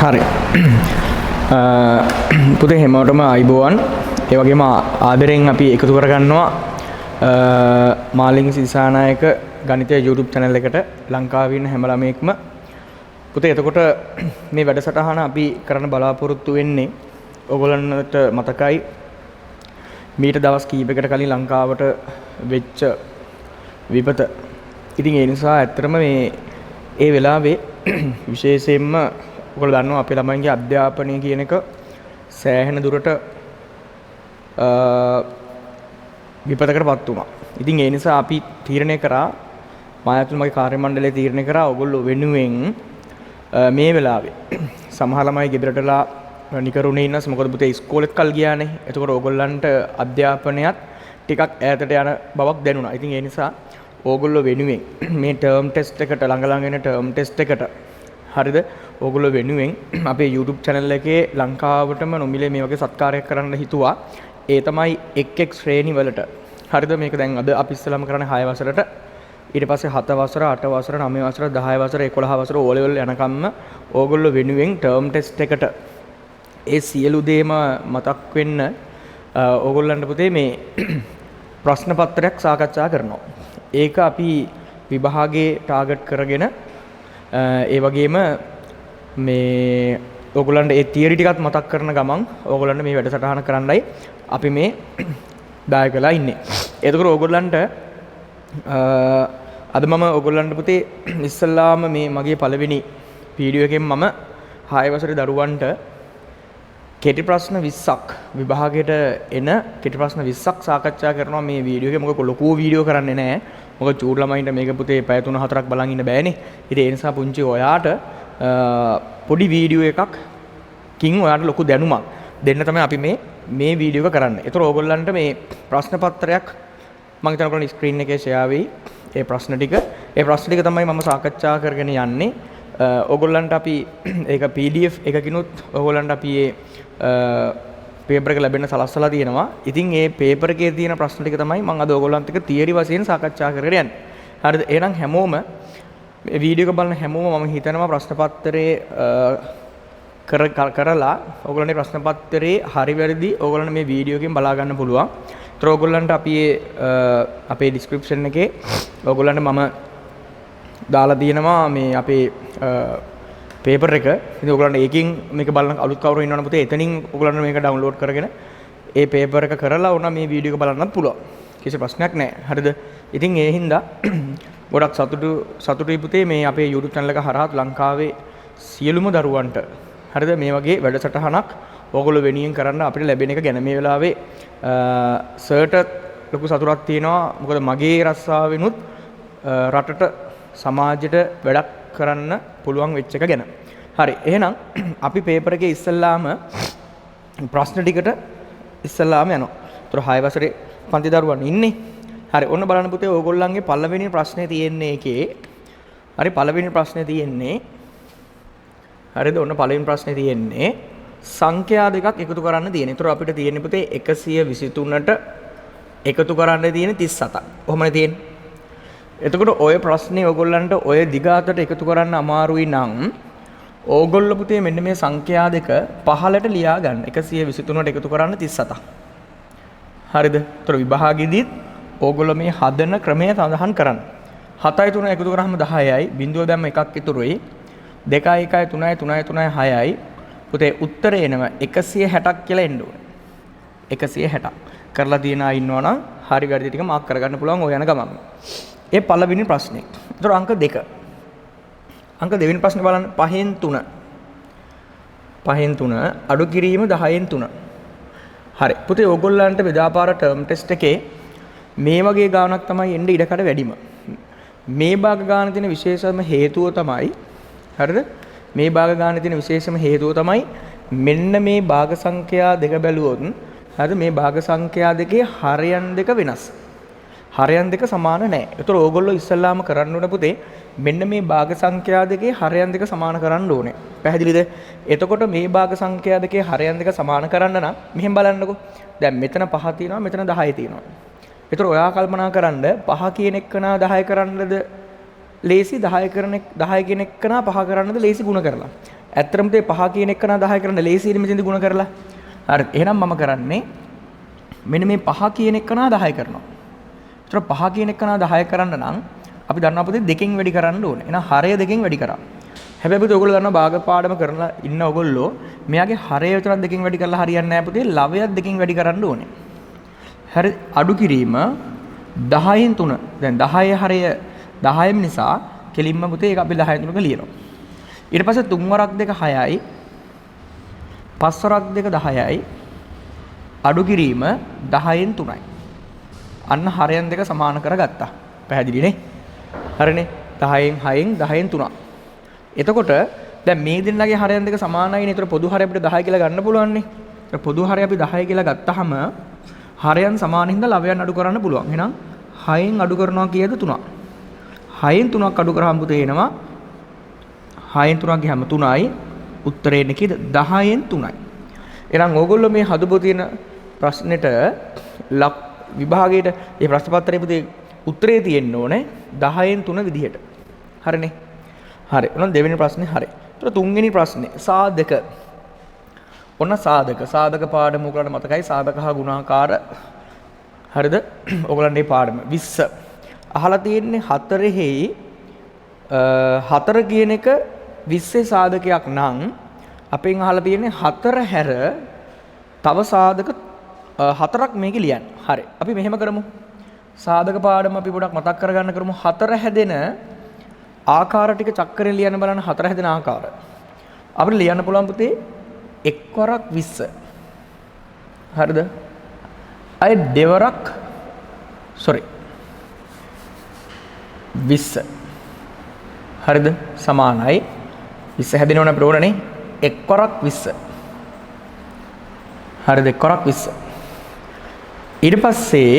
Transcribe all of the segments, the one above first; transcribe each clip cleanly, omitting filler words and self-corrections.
හරි. පුතේ හැමෝටම අයිබෝවන්. ඒ වගේම ආදරෙන් අපි එකතු කරගන්නවා මාලිංග සිසානායක ගණිතය YouTube channel එකට ලංකාවේ ඉන්න හැම ළමයෙක්ම. පුතේ එතකොට මේ වැඩසටහන අපි කරන්න බලාපොරොත්තු වෙන්නේ ඔයගොල්ලන්ට මතකයි මීට දවස් කීපයකට කලින් ලංකාවට වෙච්ච විපත. ඉතින් ඒ නිසා ඇත්තටම ඒ වෙලාවේ විශේෂයෙන්ම ඔයගොල්ලෝ දන්නවා අපේ ළමයින්ගේ අධ්‍යාපනය කියන එක සෑහෙන දුරට විපතකටපත් වුණා. ඉතින් ඒ නිසා අපි තීරණය කරා මායාතුල්මගේ කාර්ය මණ්ඩලය තීරණය කරා ඔයගොල්ලෝ වෙනුවෙන් මේ වෙලාවේ සමහර ළමයි ගෙදරටලා නිකරුණේ ඉන්නස් මොකද පුතේ ඉස්කෝලේත් කල් ගියානේ. එතකොට ඕගොල්ලන්ට අධ්‍යාපනයත් ටිකක් ඈතට යන බවක් දැනුණා. ඉතින් ඒ නිසා ඕගොල්ලෝ වෙනුවෙන් මේ ටර්ම් ටෙස්ට් එකට ළඟ එන ටර්ම් ටෙස්ට් එකට හරිද ඕගොල්ලෝ වෙනුවෙන් අපේ YouTube channel එකේ ලංකාවටම නොමිලේ මේ වගේ සත්කාරයක් කරන්න හිතුවා. ඒ තමයි එක් ශ්‍රේණි වලට. හරිද මේක දැන් අද අපි ඉස්සෙල්ලාම කරන්නේ 6 වසරට ඊට පස්සේ 7 වසර 8 වසර 9 වසර 10 වසර 11 වසර O level යනකම්ම ඕගොල්ලෝ වෙනුවෙන් ටර්ම් ටෙස්ට් එකට ඒ සියලු දේම මතක් වෙන්න ඕගොල්ලන්ට පුතේ මේ ප්‍රශ්න පත්‍රයක් සාකච්ඡා කරනවා. ඒක අපි විභාගයේ ටාගට් කරගෙන ඒ වගේම මේ ඕගොල්ලන්ට ඒ තියරි ටිකත් මතක් කරන ගමන් ඕගොල්ලන්ට මේ වැඩසටහන කරන්නයි අපි මේ දායක වෙලා ඉන්නේ. එතකොට ඕගොල්ලන්ට අද මම ඕගොල්ලන්ට පුතේ ඉස්සල්ලාම මේ මගේ පළවෙනි වීඩියෝ එකෙන් මම 6 වසරේ දරුවන්ට කෙටි ප්‍රශ්න 20ක් විභාගයට එන කෙටි ප්‍රශ්න 20ක් සාකච්ඡා කරනවා මේ වීඩියෝ එකේ. මොකද ලොකු වීඩියෝ කරන්නේ නැහැ. මොකද චූටි ළමයින්ට මේක පුතේ පැය 3-4ක් බලන් ඉන්න බෑනේ. ඉතින් ඒ නිසා පුංචි ඔයාට පොඩි වීඩියෝ එකකින් ඔයාට ලොකු දැනුමක් දෙන්න තමයි අපි මේ වීඩියෝ එක කරන්නේ. ඒතර ඕගොල්ලන්ට මේ ප්‍රශ්න පත්‍රයක් මම හිතනවා ඔයගොල්ලෝ ස්ක්‍රීන් එකේ ෂෙයා වෙයි. ඒ ප්‍රශ්න ටික තමයි මම සාකච්ඡා කරගෙන යන්නේ. ඕගොල්ලන්ට අපි ඒක PDF එකකිනුත් ඕගොල්ලන්ට අපි පේපර් එක ලැබෙන්න සලස්සලා තියෙනවා. ඉතින් මේ පේපර් එකේ තියෙන ප්‍රශ්න ටික තමයි මම අද ඕගොල්ලන්ට එක්ක තියරි වශයෙන් සාකච්ඡා කරගෙන යන්නේ. හරිද? එහෙනම් හැමෝම මේ වීඩියෝ එක බලන හැමෝම මම හිතනවා ප්‍රශ්න පත්‍රයේ කරලා ඕගොල්ලන්ගේ ප්‍රශ්න පත්‍රයේ හරි වැරදි ඕගොල්ලන්ට මේ වීඩියෝ එකෙන් බලා ගන්න පුළුවන්. ඒතර ඕගොල්ලන්ට අපි අපේ ඩිස්ක්‍රිප්ෂන් එකේ ඕගොල්ලන්ට මම දාලා තියෙනවා මේ අපේ පේපර් එක. ඉතින් ඔයගොල්ලන්ට ඒකෙන් මේක බලන අලුත් කවුරු ඉන්නවනම් පුතේ එතනින් ඔයගොල්ලන්ට මේක ඩවුන්ලෝඩ් කරගෙන ඒ පේපර් එක කරලා උනා මේ වීඩියෝ එක බලන්නත් පුළුවන්. කිසි ප්‍රශ්නයක් නැහැ. හරිද? ඉතින් ඒ හින්දා ගොඩක් සතුටුයි පුතේ මේ අපේ YouTube channel එක හරහා ලංකාවේ සියලුම දරුවන්ට හරිද මේ වගේ වැඩසටහනක් ඕගොල්ලෝ වෙනුවෙන් කරන්න අපිට ලැබෙන එක ගැන මේ වෙලාවේ සර්ට ලොකු සතුටක් තියෙනවා. මොකද මගේ රස්සාවෙනුත් රටට සමාජයට වැඩක් කරන්න පුළුවන් වෙච්ච එක ගැන. හරි. එහෙනම් අපි පේපර් එකේ ඉස්සල්ලාම ප්‍රශ්න ටිකට ඉස්සල්ලාම යනවා. ඒතර 6 වසරේ පන්ති දරුවන් ඉන්නේ. හරි. ඔන්න බලන්න පුතේ ඕගොල්ලන්ගේ පළවෙනි ප්‍රශ්නේ තියෙන්නේ එකේ. හරි පළවෙනි ප්‍රශ්නේ තියෙන්නේ. හරිද? ඔන්න පළවෙනි ප්‍රශ්නේ තියෙන්නේ සංඛ්‍යා දෙකක් එකතු කරන්න තියෙන. ඒතර අපිට තියෙන්නේ පුතේ 123ට එකතු කරන්න තියෙන්නේ 37ක්. කොහොමද තියෙන්නේ? එතකොට ඔය ප්‍රශ්නේ ඕගොල්ලන්ට ඔය දිගාතට එකතු කරන්න අමාරුයි නම් ඕගොල්ලෝ පුතේ මෙන්න මේ සංඛ්‍යා දෙක පහලට ලියා ගන්න. 123ට එකතු කරන්න 37ක්. හරිද? ඒතර විභාගෙදිත් ඕගොල්ලෝ මේ හදන ක්‍රමය සඳහන් කරන්න. 7යි 3යි එකතු කරාම 10යි. බිඳුව දැම්ම එකක් ඉතුරුයි. 2යි 1යි 3යි 3යි 3යි 6යි. පුතේ උත්තරේ එනවා 160ක් කියලා එන්න ඕනේ. 160ක්. කරලා තියන අය ඉන්නවනම් හරි වැරදි ටික මාක් කරගන්න පුළුවන් ඔය යන ගමන්. ඒ පළවෙනි ප්‍රශ්නේ. ඒතර අංක 2. අංක දෙවෙනි ප්‍රශ්නේ බලන්න 5න් 3. 5න් 3 අඩු කිරීම 10න් 3. හරි. පුතේ ඕගොල්ලන්ට බෙදාපාර ටර්ම් ටෙස්ට් එකේ මේ වගේ ගාණක් තමයි එන්නේ ඉඩකඩ වැඩිම. මේ භාග ගාන තියෙන විශේෂම හේතුව තමයි හරිද? මේ භාග ගාන තියෙන විශේෂම හේතුව තමයි මෙන්න මේ භාග සංඛ්‍යා දෙක බැලුවොත් හරිද මේ භාග සංඛ්‍යා දෙකේ හරයන් දෙක වෙනස්. හරයන් දෙක සමාන නැහැ. ඒතර ඕගොල්ලෝ ඉස්සල්ලාම කරන්න ඕන පුතේ මෙන්න මේ භාග සංඛ්‍යා දෙකේ හරයන් දෙක සමාන කරන්න ඕනේ. පැහැදිලිද? එතකොට මේ භාග සංඛ්‍යා දෙකේ හරයන් දෙක සමාන කරන්න නම් මෙහෙම බලන්නකෝ. දැන් මෙතන 5 තියෙනවා මෙතන 10 තියෙනවා. ඒතර ඔයා කල්පනා කරන්න 5 කියන එකනා 10 කරන්නද ලේසි 10 කියන එකනා 5 කරන්නද ලේසි ගුණ කරලා. ඇත්තටම තේ 5 කියන එක නා 10 කරන්න ලේසියිනේ මෙතෙන්දි ගුණ කරලා. හරි. එහෙනම් මම කරන්නේ මෙන්න මේ 5 කියන එක නා 10 කරනවා. ඒතර 5 කියන එක නා 10 කරන්න නම් අපි දන්නවා පුතේ දෙකෙන් වැඩි කරන්න ඕනේ. එහෙනම් හරය දෙකෙන් වැඩි කරා. හැබැයි පුතේ ඔයගොල්ලෝ දන්නවා භාග පාඩම කරලා ඉන්න ඔයගොල්ලෝ මෙයාගේ හරය විතරක් දෙකෙන් වැඩි කරලා හරියන්නේ නැහැ පුතේ. ලවයක් දෙකෙන් වැඩි කරන්න ඕනේ. හරි අඩු කිරීම 10න් 3. දැන් 10 හරය 10න් නිසා කෙලින්ම පුතේ ඒක අපි 10න් 3ක ලියනවා. ඊට පස්සේ 3 වරක් 2 6යි. 5 වරක් 2 10යි. අඩු කිරීම 10න් 3යි. අන්න හරයන් දෙක සමාන කරගත්තා. පැහැදිලි නේ? හරිනේ. 10න් 6න් 10න් 3. එතකොට දැන් මේ දෙන්නගේ හරයන් දෙක සමානයිනේ. ඒතර පොදු හරය අපිට 10 කියලා ගන්න පුළුවන් නේ. ඒතර පොදු හරය අපි 10 කියලා ගත්තාම හරයන් සමාන හින්දා ලවයන් අඩු කරන්න පුළුවන්. එහෙනම් 6න් අඩු කරනවා කීයද 3ක්. 6න් 3ක් අඩු කරාම පුතේ එනවා 6න් 3ක් ගියාම 3යි. උත්තරේ එන්නේ කීයද 10න් 3යි. එහෙනම් ඕගොල්ලෝ මේ හදපු තියෙන ප්‍රශ්නෙට විභාගයේට මේ ප්‍රශ්න පත්‍රයේ පුතේ උත්තරේ තියෙන්න ඕනේ 10න් 3 විදිහට. හරිනේ. හරි. එහෙනම් දෙවෙනි ප්‍රශ්නේ හරි. ඒතර තුන්වෙනි ප්‍රශ්නේ සාධක. ඔන්න සාධක. සාධක පාඩම ඔයගලන්ට මතකයි සාධක හා ගුණාකාර. හරිද? ඔයගලන්ගේ පාඩම 20. අහලා තියෙන්නේ 4ෙහි 4 කියන එක 20 සාධකයක් නම් අපෙන් අහලා තියෙන්නේ 4 හැර තව සාධක 4ක් මේකේ ලියන්න. හරි. අපි මෙහෙම කරමු. සාධක පාඩම අපි පොඩක් මතක් කරගන්න කරමු. 4 හැදෙන ආකාර ටික චක්‍රයෙන් ලියන්න බලන්න 4 හැදෙන ආකාර. අපිට ලියන්න පුළුවන් පුතේ එක් වරක් 20. හරිද? අය දෙවරක් 20. හරිද? සමානයි 20 හැදෙනවනේ අපිට ඕනනේ එක් වරක් 20. හරිද? එක් වරක් 20. ඊට පස්සේ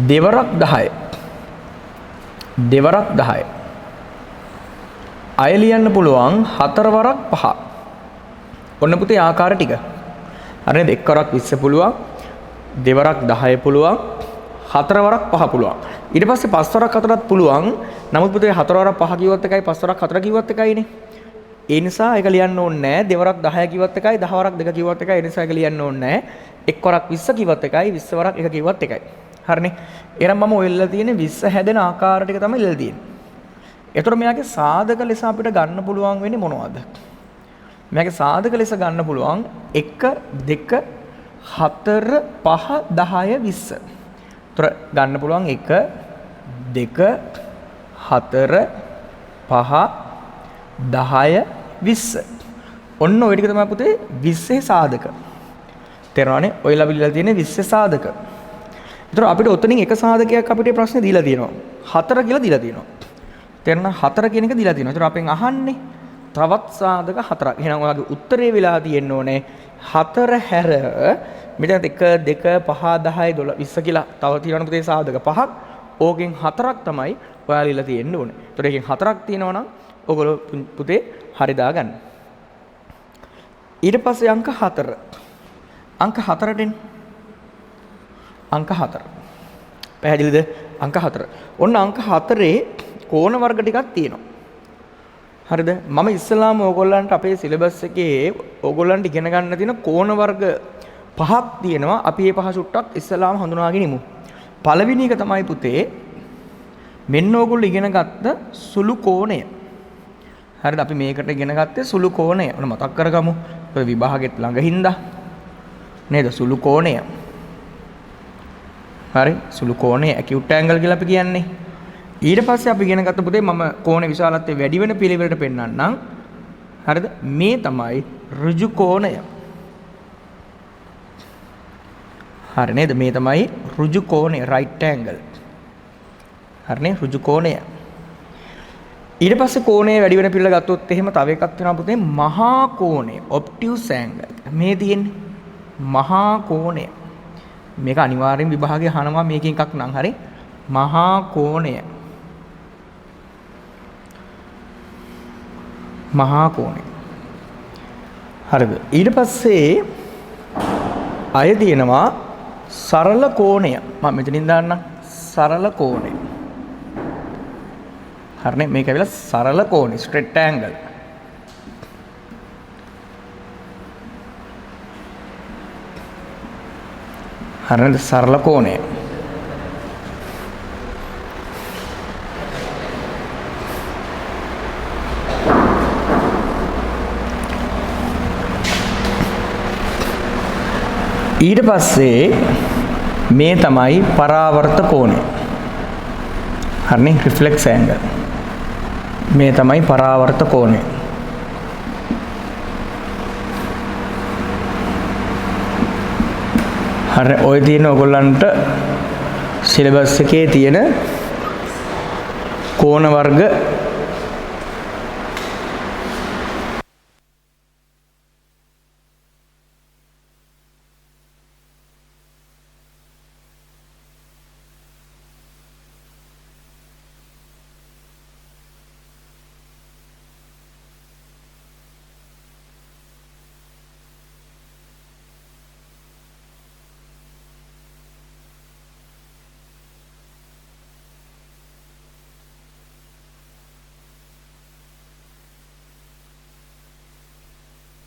දෙවරක් 10. දෙවරක් 10. අය ලියන්න පුළුවන් 4 වරක් 5. ඔන්න පුතේ ආකාර ටික. හරිද? එක් වරක් 20 පුළුවන්. දෙවරක් 10 පුළුවන්. 4 වරක් 5 පුළුවන්. ඊට පස්සේ 5 වරක් 4ක් පුළුවන්. නමුත් පුතේ 4 වරක් 5 කිව්වත් එකයි 5 වරක් 4 කිව්වත් එකයිනේ. ඒ නිසා ඒක ලියන්න ඕනේ නැහැ. දෙවරක් 10 කිව්වත් එකයි 10 වරක් 2 කිව්වත් එකයි. ඒ නිසා ඒක ලියන්න ඕනේ නැහැ. එක් වරක් 20 කිව්වත් එකයි 20 වරක් 1 කිව්වත් එකයි. හරිනේ. එහෙනම් මම ඔයලා තියෙන්නේ 20 හැදෙන ආකාර ටික තමයි ඉල්ලලා තියෙන්නේ. එතකොට මෙයාගේ සාධක ලෙස අපිට ගන්න පුළුවන් වෙන්නේ මොනවද? මෙයාගේ සාධක ලෙස ගන්න පුළුවන් 1 2 4 5 10 20. එතකොට ගන්න පුළුවන් 1 2 4 5 10 20. ඔන්න ඔය ටික තමයි පුතේ 20 සාධක. තේරෙනවනේ? ඔයලා පිළිලා තියෙන්නේ 20 සාධක. ඒතර අපිට ඔතනින් එක සාධකයක් අපිට ප්‍රශ්නේ දීලා තියෙනවා. 4 කියලා දීලා තියෙනවා. තේරෙනවද? 4 කියන එක දීලා තියෙනවා. ඒතර අපෙන් අහන්නේ තවත් සාධක 4ක්. එහෙනම් ඔයාගේ උත්තරේ වෙලා තියෙන්න ඕනේ 4 හැර මෙතන 1 2 5 10 12 20 කියලා තව තියෙනවා පුතේ සාධක 5ක්. ඕකෙන් 4ක් තමයි ඔයාලා ඉල්ල තියෙන්න ඕනේ. ඒතර එකෙන් 4ක් තියෙනවා නම් ඔයගොල්ලෝ පුතේ හරි දාගන්න. ඊට පස්සේ අංක 4. අංක 4ට එන්න. අංක 4. පැහැදිලිද? අංක 4. ඔන්න අංක 4 කෝණ වර්ග ටිකක් තියෙනවා. හරිද? මම ඉස්සලාම ඕගොල්ලන්ට අපේ සිලබස් එකේ ඕගොල්ලන්ට ඉගෙන ගන්න තියෙන කෝණ වර්ග 5ක් තියෙනවා. අපි මේ 5 සුට්ටක් ඉස්සලාම හඳුනාගෙන ඉමු. පළවෙනි එක තමයි පුතේ මෙන්න ඕගොල්ලෝ ඉගෙන ගත්ත සුළු කෝණය. හරිද? අපි මේකට ඉගෙන ගත්තේ සුළු කෝණය. ඔන්න මතක් කරගමු. ඔය විභාගෙත් ළඟ හින්දා නේද? සුළු කෝණය. හරි? සුළු කෝණය ඇකියුට් ඇන්ගල් කියලා අපි කියන්නේ. ඊට පස්සේ අපි ඉගෙන ගත්ත පුතේ මම කෝණ විශාලත්වය වැඩි වෙන පිළිවෙලට පෙන්නන්නම්. හරිද? මේ තමයි ඍජු කෝණය. හරි නේද? මේ තමයි ඍජු කෝණය, right angle. හරිනේ? ඍජු කෝණය. ඊට පස්සේ කෝණය වැඩි වෙන පිළිවෙල ගත්තොත් එහෙම තව එකක් වෙනවා පුතේ මහා කෝණය, obtuse angle. මේ තියෙන්නේ මහා කෝණය. මේක අනිවාර්යෙන් විභාගයේ අහනවා මේකෙන් එකක් නම් හරි. මහා කෝණය. මහා කෝණය. හරිද? ඊට පස්සේ අය තියෙනවා සරල කෝණය. මම මෙතනින් දාන්නම් සරල කෝණය. හරිනේ? මේක ඇවිල්ලා සරල කෝණය, straight angle. හරිද? සරල කෝණය. ඊට පස්සේ මේ තමයි පරාවර්ත කෝණය. හරිනේ? Reflex angle. මේ තමයි පරාවර්ත කෝණය. හරි ඔය තියෙන ඔයගොල්ලන්ට සිලබස් එකේ තියෙන කෝණ වර්ග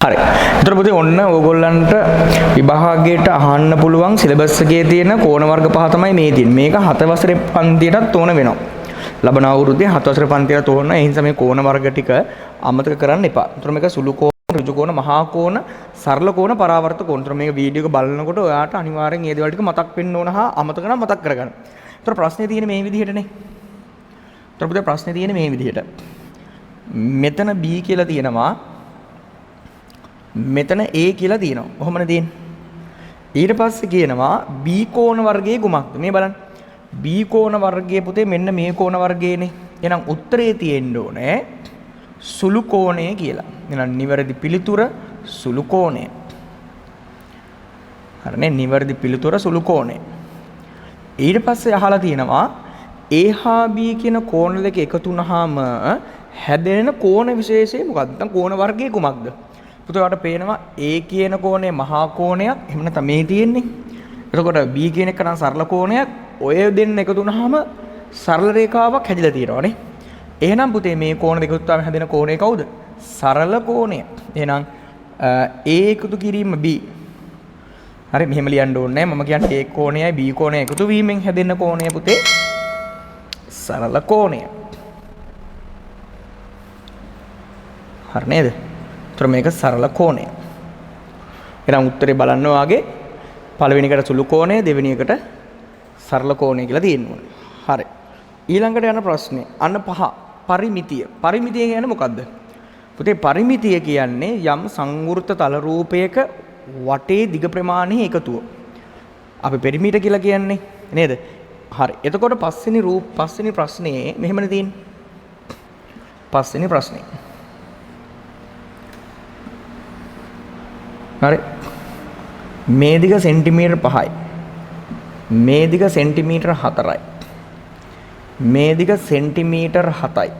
හරි. ඒතර පුතේ ඔන්න ඕගොල්ලන්ට විභාගයට අහන්න පුළුවන් සිලබස් එකේ තියෙන කෝණ වර්ග පහ තමයි මේ තියෙන්නේ. මේක 7 වසරේ පන්තියටත් ඕන වෙනවා. ලබන අවුරුද්දේ 7 වසරේ පන්තියට ඕන. ඒ නිසා මේ කෝණ වර්ග ටික අමතක කරන්න එපා. ඒතර මේක සුළු කෝණ, ඍජු කෝණ, මහා කෝණ, සරල කෝණ, පරාවර්ත කෝණ. ඒතර මේක වීඩියෝ එක බලනකොට ඔයාට අනිවාර්යෙන් මේ දේවල් ටික මතක් වෙන්න ඕන හා අමතක නම් මතක් කරගන්න. ඒතර ප්‍රශ්නේ තියෙන්නේ මේ විදිහටනේ. ඒතර පුතේ ප්‍රශ්නේ තියෙන්නේ මේ විදිහට. මෙතන B කියලා තියෙනවා. මෙතන A කියලා තියෙනවා. කොහොමද තියෙන්නේ? ඊට පස්සේ කියනවා B කෝණ වර්ගයේ කුමක්ද? මේ බලන්න. B කෝණ වර්ගයේ පුතේ මෙන්න මේ කෝණ වර්ගයේනේ. එහෙනම් උත්තරේ තියෙන්න ඕනේ සුළු කෝණය කියලා. එහෙනම් නිවැරදි පිළිතුර සුළු කෝණය. හරිනේ? නිවැරදි පිළිතුර සුළු කෝණය. ඊට පස්සේ අහලා තියෙනවා A හා B කියන කෝණ දෙක එකතු වුනහම හැදෙන කෝණ විශේෂය මොකක්ද? නැත්නම් කෝණ වර්ගයේ කුමක්ද? පුතේ ඔයාලට පේනවා A කියන කෝණය මහා කෝණයක්. එහෙම නැත්නම් මේ තියෙන්නේ. එතකොට B කියන එක නම් සරල කෝණයක්. ඔය දෙන්න එකතු වුනහම සරල රේඛාවක් හැදිලා තියෙනවානේ. එහෙනම් පුතේ මේ කෝණ දෙක උත්තරම හැදෙන කෝණය කවුද? සරල කෝණය. එහෙනම් A එකතු කිරීම B. හරි මෙහෙම ලියන්න ඕනේ නැහැ. මම කියන්නේ A කෝණයයි B කෝණයයි එකතු වීමෙන් හැදෙන කෝණය පුතේ සරල කෝණය. හරි නේද? ඒතර මේක සරල කෝණය. එහෙනම් උත්තරේ බලන්න වාගේ පළවෙනි එකට සුළු කෝණය, දෙවෙනි එකට සරල කෝණය කියලා තියෙනවා. හරි. ඊළඟට යන ප්‍රශ්නේ අන්න 5 පරිමිතිය. පරිමිතිය කියන්නේ මොකද්ද? පුතේ පරිමිතිය කියන්නේ යම් සංවෘත තල රූපයක වටේ දිග ප්‍රමාණයේ එකතුව. අපි පරිමිතිය කියලා කියන්නේ නේද? හරි. එතකොට පස්වෙනි ප්‍රශ්නේ මෙහෙමනේ තියෙන්නේ. පස්වෙනි ප්‍රශ්නේ. හරි. මේ දිග සෙන්ටිමීටර් 5යි. මේ දිග සෙන්ටිමීටර් 4යි. මේ දිග සෙන්ටිමීටර් 7යි.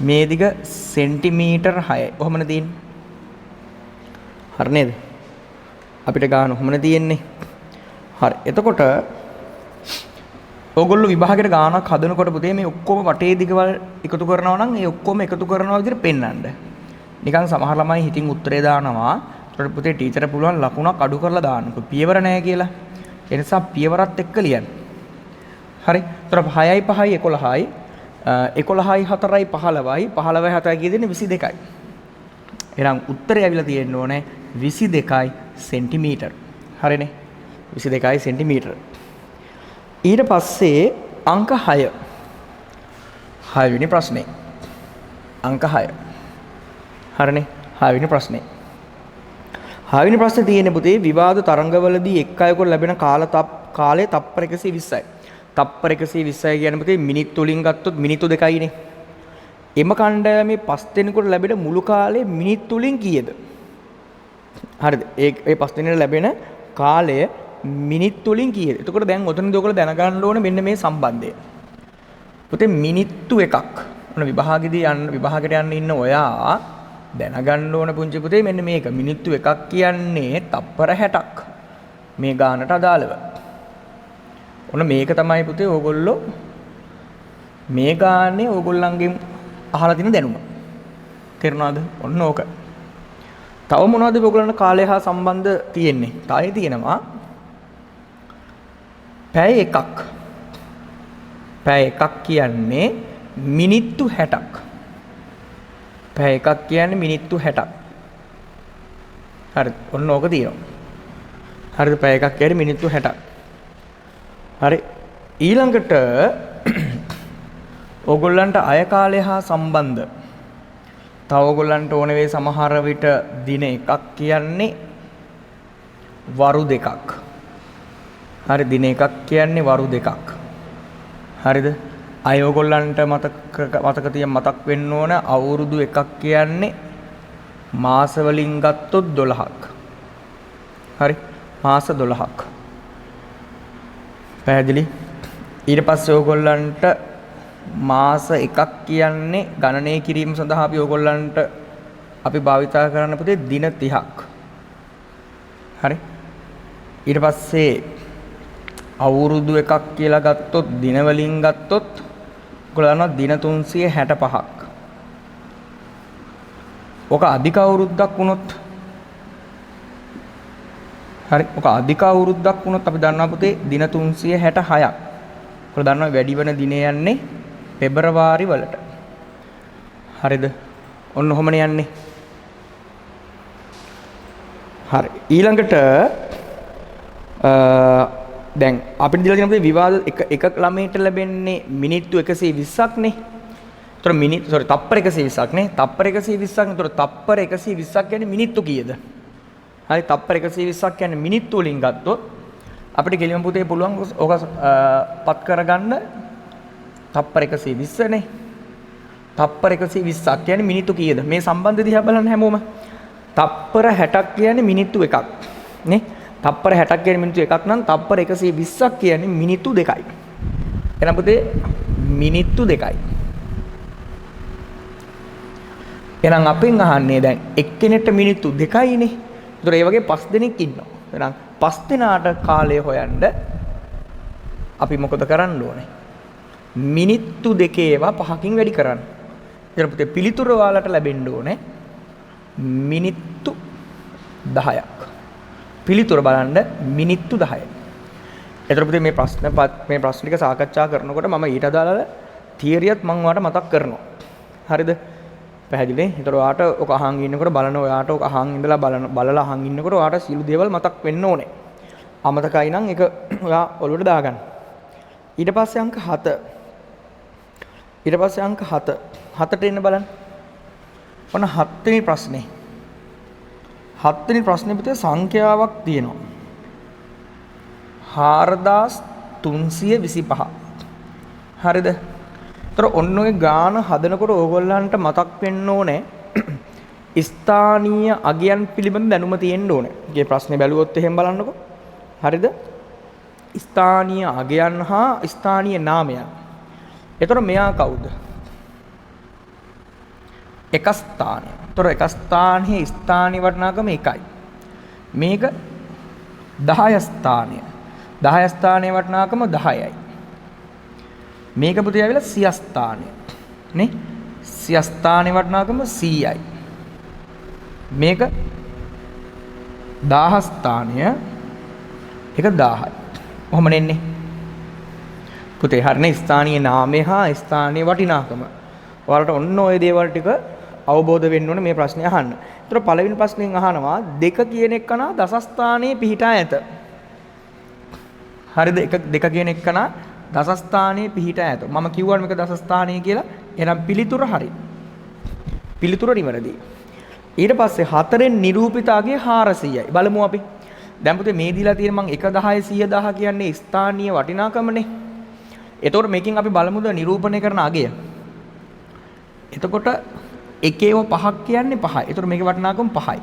මේ දිග සෙන්ටිමීටර් 6යි. කොහොමද තියෙන්නේ? හරි නේද? අපිට ගන්න කොහොමද තියෙන්නේ? හරි. එතකොට ඕගොල්ලෝ විභාගයට ගානක් හදනකොට පුතේ මේ ඔක්කොම වටේ දිගවල් එකතු කරනවා නම් ඒ ඔක්කොම එකතු කරනවා විදිහට පෙන්වන්න. නිකන් සමහර ළමයි හිතින් උත්තරේ දානවා. ඒකට පුතේ ටීචර්ට පුළුවන් ලකුණක් අඩු කරලා දාන්න. පියවර නැහැ කියලා. ඒ නිසා පියවරත් එක්ක ලියන්න. හරි. ඒතර 6යි 5යි 11යි 11යි 4යි 15යි 15යි 7යි කියදෙන්නේ 22යි. එහෙනම් උත්තරය ඇවිල්ලා තියෙන්න ඕනේ 22යි සෙන්ටිමීටර්. හරිනේ. 22යි සෙන්ටිමීටර්. ඊට පස්සේ අංක 6. 6 වෙනි ප්‍රශ්නේ. අංක 6. හරිනේ. 6 වෙනි ප්‍රශ්නේ. 6 වෙනි ප්‍රශ්නේ තියෙන්නේ පුතේ විවාද තරංගවලදී එක් අයකට ලැබෙන කාලය තප්පර 120යි. තප්පර 120යි කියන්නේ පුතේ මිනිත්තු වලින් ගත්තොත් මිනිත්තු 2යිනේ. එම කණ්ඩායමේ 5 දෙනෙකුට ලැබෙන මුළු කාලය මිනිත්තු වලින් කීයද? හරිද? ඒ 5 දෙනෙකුට ලැබෙන කාලය මිනිත්තු වලින් කීයද? එතකොට දැන් ඔතනදී ඔයගොල්ලෝ දැනගන්න ඕනේ මෙන්න මේ සම්බන්ධය. පුතේ මිනිත්තු එකක්. ඔන්න විභාගයට යන්න ඉන්න ඔයා දැනගන්න ඕන පුංචි පුතේ මෙන්න මේක. මිනිත්තු එකක් කියන්නේ තප්පර 60ක්. මේ ගානට අදාළව. ඔන්න මේක තමයි පුතේ ඕගොල්ලෝ මේ ගානේ ඕගොල්ලන්ගෙන් අහලා තියෙන දැනුම. තේරුණාද? ඔන්න ඕක. තව මොනවද ඕගොල්ලන්ට කාලය හා සම්බන්ධ තියෙන්නේ? තායේ තියෙනවා පැය එකක්. පැය එකක් කියන්නේ මිනිත්තු 60ක්. පැය එකක් කියන්නේ මිනිත්තු 60ක්. හරි. ඔන්න ඕක තියෙනවා. හරිද? පැය එකක් කියන්නේ මිනිත්තු 60ක්. හරි. ඊළඟට ඕගොල්ලන්ට අය කාලය හා සම්බන්ධ තව ඕගොල්ලන්ට ඕන වේ සමහර විට දින එකක් කියන්නේ වරු දෙකක්. හරි. දින එකක් කියන්නේ වරු දෙකක්. හරිද? අය ඕගොල්ලන්ට මතක මතක් වෙන්න ඕන අවුරුදු එකක් කියන්නේ මාස වලින් ගත්තොත් 12ක්. හරි. මාස 12ක්. පැහැදිලි? ඊට පස්සේ ඕගොල්ලන්ට මාස එකක් කියන්නේ ගණනය කිරීම සඳහා අපි භාවිතා කරන්න පුතේ දින 30ක්. හරි. ඊට පස්සේ අවුරුදු එකක් කියලා ගත්තොත් දින වලින් ගත්තොත් ඔයගොල්ලෝ දින 365ක්. ඔක අධික අවුරුද්දක් වුණොත් හරි. ඔක අධික අවුරුද්දක් වුණොත් අපි දන්නවා පුතේ දින 366ක්. ඔයගොල්ලෝ දන්නවා වැඩි වෙන දිනේ යන්නේ පෙබරවාරි වලට. හරිද? ඔන්න ඔහොමනේ යන්නේ. හරි. ඊළඟට දැන් අපිට දීලා තියෙන විවාද එක ළමයට ලැබෙන්නේ මිනිත්තු 120ක් නේ. ඒතර තප්පර 120ක් නේ. තප්පර 120ක්. ඒතර තප්පර 120ක් කියන්නේ මිනිත්තු කීයද? හරි. තප්පර 120ක් කියන්නේ මිනිත්තු වලින් ගත්තොත් අපිට කෙලිම පුතේ පුළුවන් ඕක පත් කරගන්න තප්පර 120 නේ. තප්පර 120ක් කියන්නේ මිනිත්තු කීයද? මේ සම්බන්ධ දිහා බලන්න හැමෝම. තප්පර 60ක් කියන්නේ මිනිත්තු එකක් නේ. තප්පර 60ක් කියන්නේ මිනිත්තු එකක් නම් තප්පර 120ක් කියන්නේ මිනිත්තු දෙකයි. එහෙනම් පුතේ මිනිත්තු දෙකයි. එහෙනම් අපෙන් අහන්නේ දැන් එක්කෙනෙක්ට මිනිත්තු දෙකයිනේ. ඒතර ඒ වගේ 5 දෙනෙක් ඉන්නවා. එහෙනම් 5 දෙනාට කාලය හොයන්න අපි මොකද කරන්න ඕනේ? මිනිත්තු දෙකේ ඒවා 5කින් වැඩි කරන්න. ඊට පස්සේ පිළිතුර ඔයාලට ලැබෙන්න ඕනේ මිනිත්තු 10ක්. පිළිතුර බලන්න මිනිත්තු 10යි. ඊට පස්සේ මේ ප්‍රශ්න ටික සාකච්ඡා කරනකොට මම ඊට අදාළ තියරියත් මම ඔයාලට මතක් කරනවා. හරිද? පැහැදිලිනේ? ඊට ඔයාලට ඔක අහන් ඉන්නකොට බලන ඔයාලට ඔක අහන් ඉඳලා බලලා අහන් ඉන්නකොට ඔයාලට සියලු දේවල් මතක් වෙන්න ඕනේ. අමතකයි නම් ඒක ඔයා ඔළුවට දාගන්න. ඊට පස්සේ අංක 7. ඊට පස්සේ අංක 7. 7ට එන්න බලන්න. ඔන්න 7 වෙනි ප්‍රශ්නේ. 7 වෙනි ප්‍රශ්නේ පිටේ සංඛ්‍යාවක් තියෙනවා. 4325. හරිද? ඒතර ඔන්න ඔය ගාන හදනකොට ඕගොල්ලන්ට මතක් වෙන්න ඕනේ ස්ථානීය අගයන් පිළිබඳ දැනුම තියෙන්න ඕනේ. මේ ප්‍රශ්නේ බැලුවොත් එහෙම බලන්නකෝ. හරිද? ස්ථානීය අගයන් හා ස්ථානීය නාමයන්. ඒතර මෙයා කවුද? එක ස්ථානය. ඒතර එක ස්ථානයේ ස්ථානීය වටිනාකම 1යි. මේක 10 ස්ථානය. 10 ස්ථානයේ වටිනාකම 10යි. මේක පුතේ ආවිලා සිය ස්ථානය. නේ? සිය ස්ථානයේ වටිනාකම 100යි. මේක 10 ස්ථානය. ඒක 10යි. කොහොම නෙන්නේ? පුතේ හරිනේ ස්ථානීය නාමය හා ස්ථානීය වටිනාකම. ඔයාලට ඔන්න ඔය දේවල් ටික අවබෝධ වෙන්න ඕනේ මේ ප්‍රශ්නේ අහන්න. ඒතර පළවෙනි ප්‍රශ්نين අහනවා 2 කියන එකනා දස ස්ථානයේ පිහිටා ඇත. හරිද? 2 කියන එකනා දස ස්ථානයේ පිහිටා ඇත. මම කිව්වා මේක දස ස්ථානයේ කියලා. එහෙනම් පිළිතුර හරි. පිළිතුර නිවැරදි. ඊට පස්සේ 4ෙන් නිරූපිත අගය 400යි. බලමු අපි. දැන් පුතේ මේ දීලා තියෙන මම 1 10 100 කියන්නේ ස්ථානීය වටිනාකමනේ. එතකොට මේකෙන් අපි බලමුද නිරූපණය කරන අගය. එතකොට එකේව 5ක් කියන්නේ 5යි. එතකොට මේකේ වටිනාකම 5යි.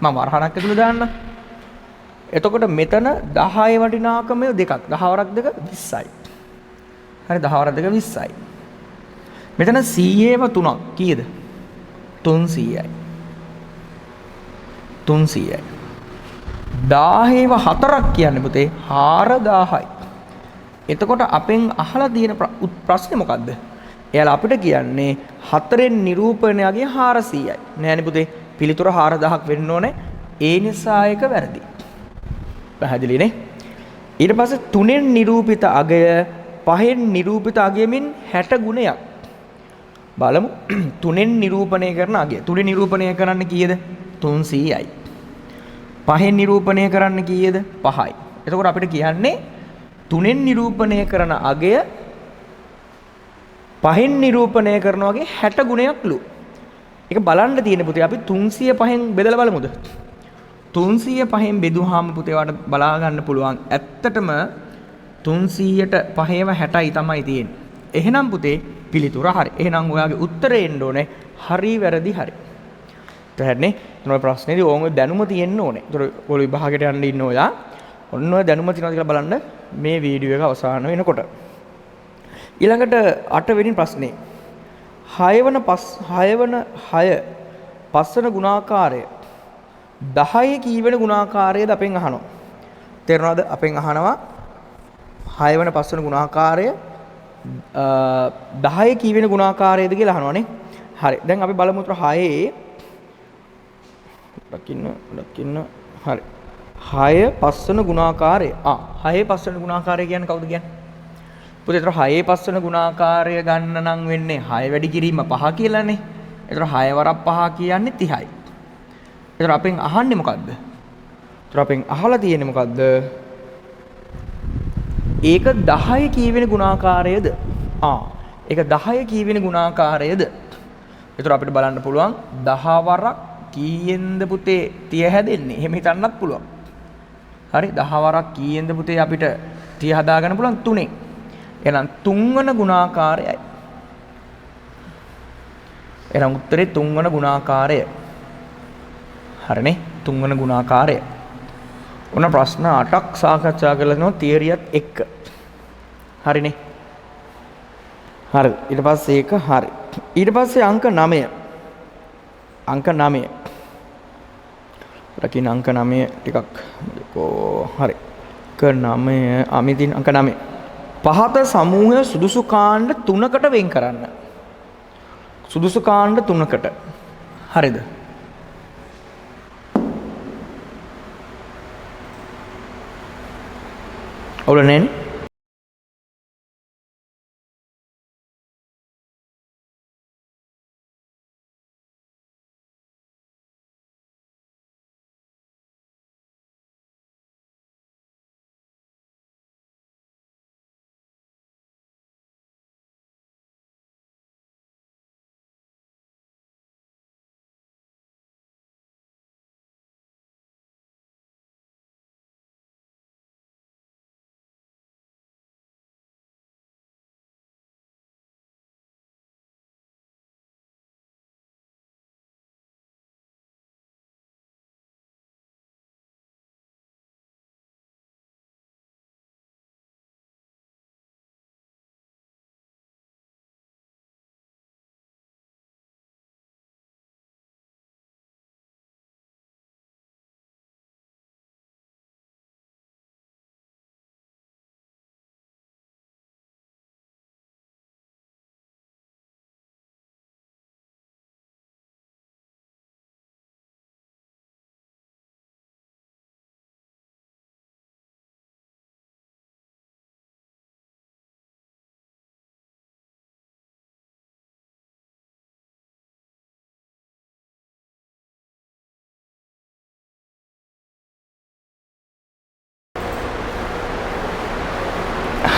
මම වරහණක් ඇතුළේ දාන්න. එතකොට මෙතන 10 වටිනාකම දෙකක්. 10 වරක් දෙක 20යි. හරි 10 වරක් දෙක 20යි. මෙතන 100ේව 3ක් කීයද? 300යි. 300යි. 10ේව 4ක් කියන්නේ පුතේ 4000යි. එතකොට අපෙන් අහලා තියෙන ප්‍රශ්නේ මොකද්ද? එයාලා අපිට කියන්නේ 4ෙන් නිරූපණයගේ 400යි. නෑනේ පුතේ. පිළිතුර 4000ක් වෙන්න ඕනේ. ඒ නිසා ඒක වැරදි. පැහැදිලිනේ? ඊට පස්සේ 3න් නිරූපිත අගය 5න් නිරූපිත අගයමින් 60 ගුණයක්. බලමු 3න් නිරූපණය කරන අගය. 3 නිරූපණය කරන්න කීයද? 300යි. 5න් නිරූපණය කරන්න කීයද? 5යි. එතකොට අපිට කියන්නේ 3න් නිරූපණය කරන අගය 5න් නිරූපණය කරනවා වගේ 60 ගුණයක්ලු. ඒක බලන්න තියෙන පුතේ අපි 305න් බෙදලා බලමුද? 305න් බෙදුවාම පුතේ වට බලා ගන්න පුළුවන්. ඇත්තටම 300ට 5ව 60යි තමයි තියෙන්නේ. එහෙනම් පුතේ පිළිතුර හරි. එහෙනම් ඔයාගේ උත්තරේ එන්න ඕනේ හරි වැරදි හරි. තේරෙන්නේ? මොන ප්‍රශ්නේදී ඕම දැනුම තියෙන්න ඕනේ. ඒතර ඔයාලා විභාගයට යන්න ඉන්න ඔයා ඔන්න ඔය දැනුම තියෙනවද කියලා බලන්න මේ වීඩියෝ එක අවසන් වෙනකොට. ඊළඟට 8 වෙනි ප්‍රශ්නේ. 6 පස්වන ගුණාකාරය 10 කීවෙනි ගුණාකාරයද අපෙන් අහනවා. තේරෙනවද? අපෙන් අහනවා 6 වෙනි පස්වන ගුණාකාරය 10 කීවෙනි ගුණාකාරයද කියලා අහනවානේ. හරි. දැන් අපි බලමු උත්තර 6 දකින්න හරි. 6 පස්වන ගුණාකාරය. 6 පස්වන ගුණාකාරය කියන්නේ කවුද කියන්නේ? පුතේ ඒතර 6 පස්වන ගුණාකාරය ගන්න නම් වෙන්නේ 6 වැඩි කිරීම 5 කියලානේ. ඒතර 6 වරක් 5 කියන්නේ 30යි. ඒතර අපෙන් අහන්නේ මොකද්ද? ඒතර අපෙන් අහලා තියෙන්නේ මොකද්ද? ඒක 10 කීවෙනි ගුණාකාරයද? ඒක 10 කීවෙනි ගුණාකාරයද? ඒතර අපිට බලන්න පුළුවන් 10 වරක් කීයෙන්ද පුතේ 30 හැදෙන්නේ? එහෙම හිතන්නත් පුළුවන්. හරි 10 වරක් කීයෙන්ද පුතේ අපිට 30 හදාගන්න පුළුවන් 3ෙන්. එහෙනම් 3 වන ගුණාකාරයයි. එහෙනම් උත්තරේ 3 වන ගුණාකාරය. හරිනේ 3 වන ගුණාකාරය. ඔන්න ප්‍රශ්න 8ක් සාකච්ඡා කරලා තිනවා තියරියත් එක්ක. හරිනේ. හරි. ඊට පස්සේ ඒක හරි. ඊට පස්සේ අංක 9. අංක 9. රකින්න අංක 9 ටිකක් හරි. අංක 9 අමිතින් අංක 9. පහත සමූහය සුදුසු කාණ්ඩ 3කට වෙන් කරන්න. සුදුසු කාණ්ඩ 3කට. හරිද? ඔවුල නෑනේ.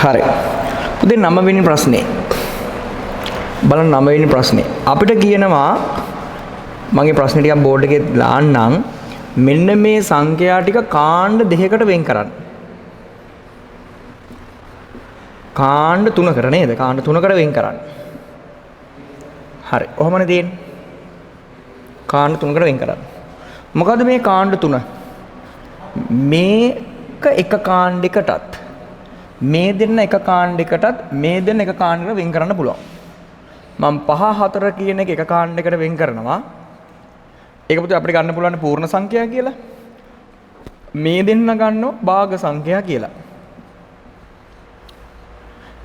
හරි. උදේ 9 වෙනි ප්‍රශ්නේ. බලන්න 9 වෙනි ප්‍රශ්නේ. අපිට කියනවා මගේ ප්‍රශ්නේ ටිකක් බෝඩ් එකේ දාන්නම්. මෙන්න මේ සංඛ්‍යා ටික කාණ්ඩ දෙකකට වෙන් කරන්න. කාණ්ඩ 3කට නේද? කාණ්ඩ 3කට වෙන් කරන්න. හරි. කොහොමද තියෙන්නේ? කාණ්ඩ 3කට වෙන් කරන්න. මොකද මේ කාණ්ඩ 3? මේක එක කාණ්ඩයකටත් මේ දෙන්න එක කාණ්ඩයකටත් මේ දෙන්න එක කාණ්ඩයකට වෙන් කරන්න පුළුවන්. මම 5 4 කියන එක කාණ්ඩයකට වෙන් කරනවා. ඒක පුතේ අපිට ගන්න පුළුවන් පූර්ණ සංඛ්‍යා කියලා. මේ දෙන්න ගන්නවා භාග සංඛ්‍යා කියලා.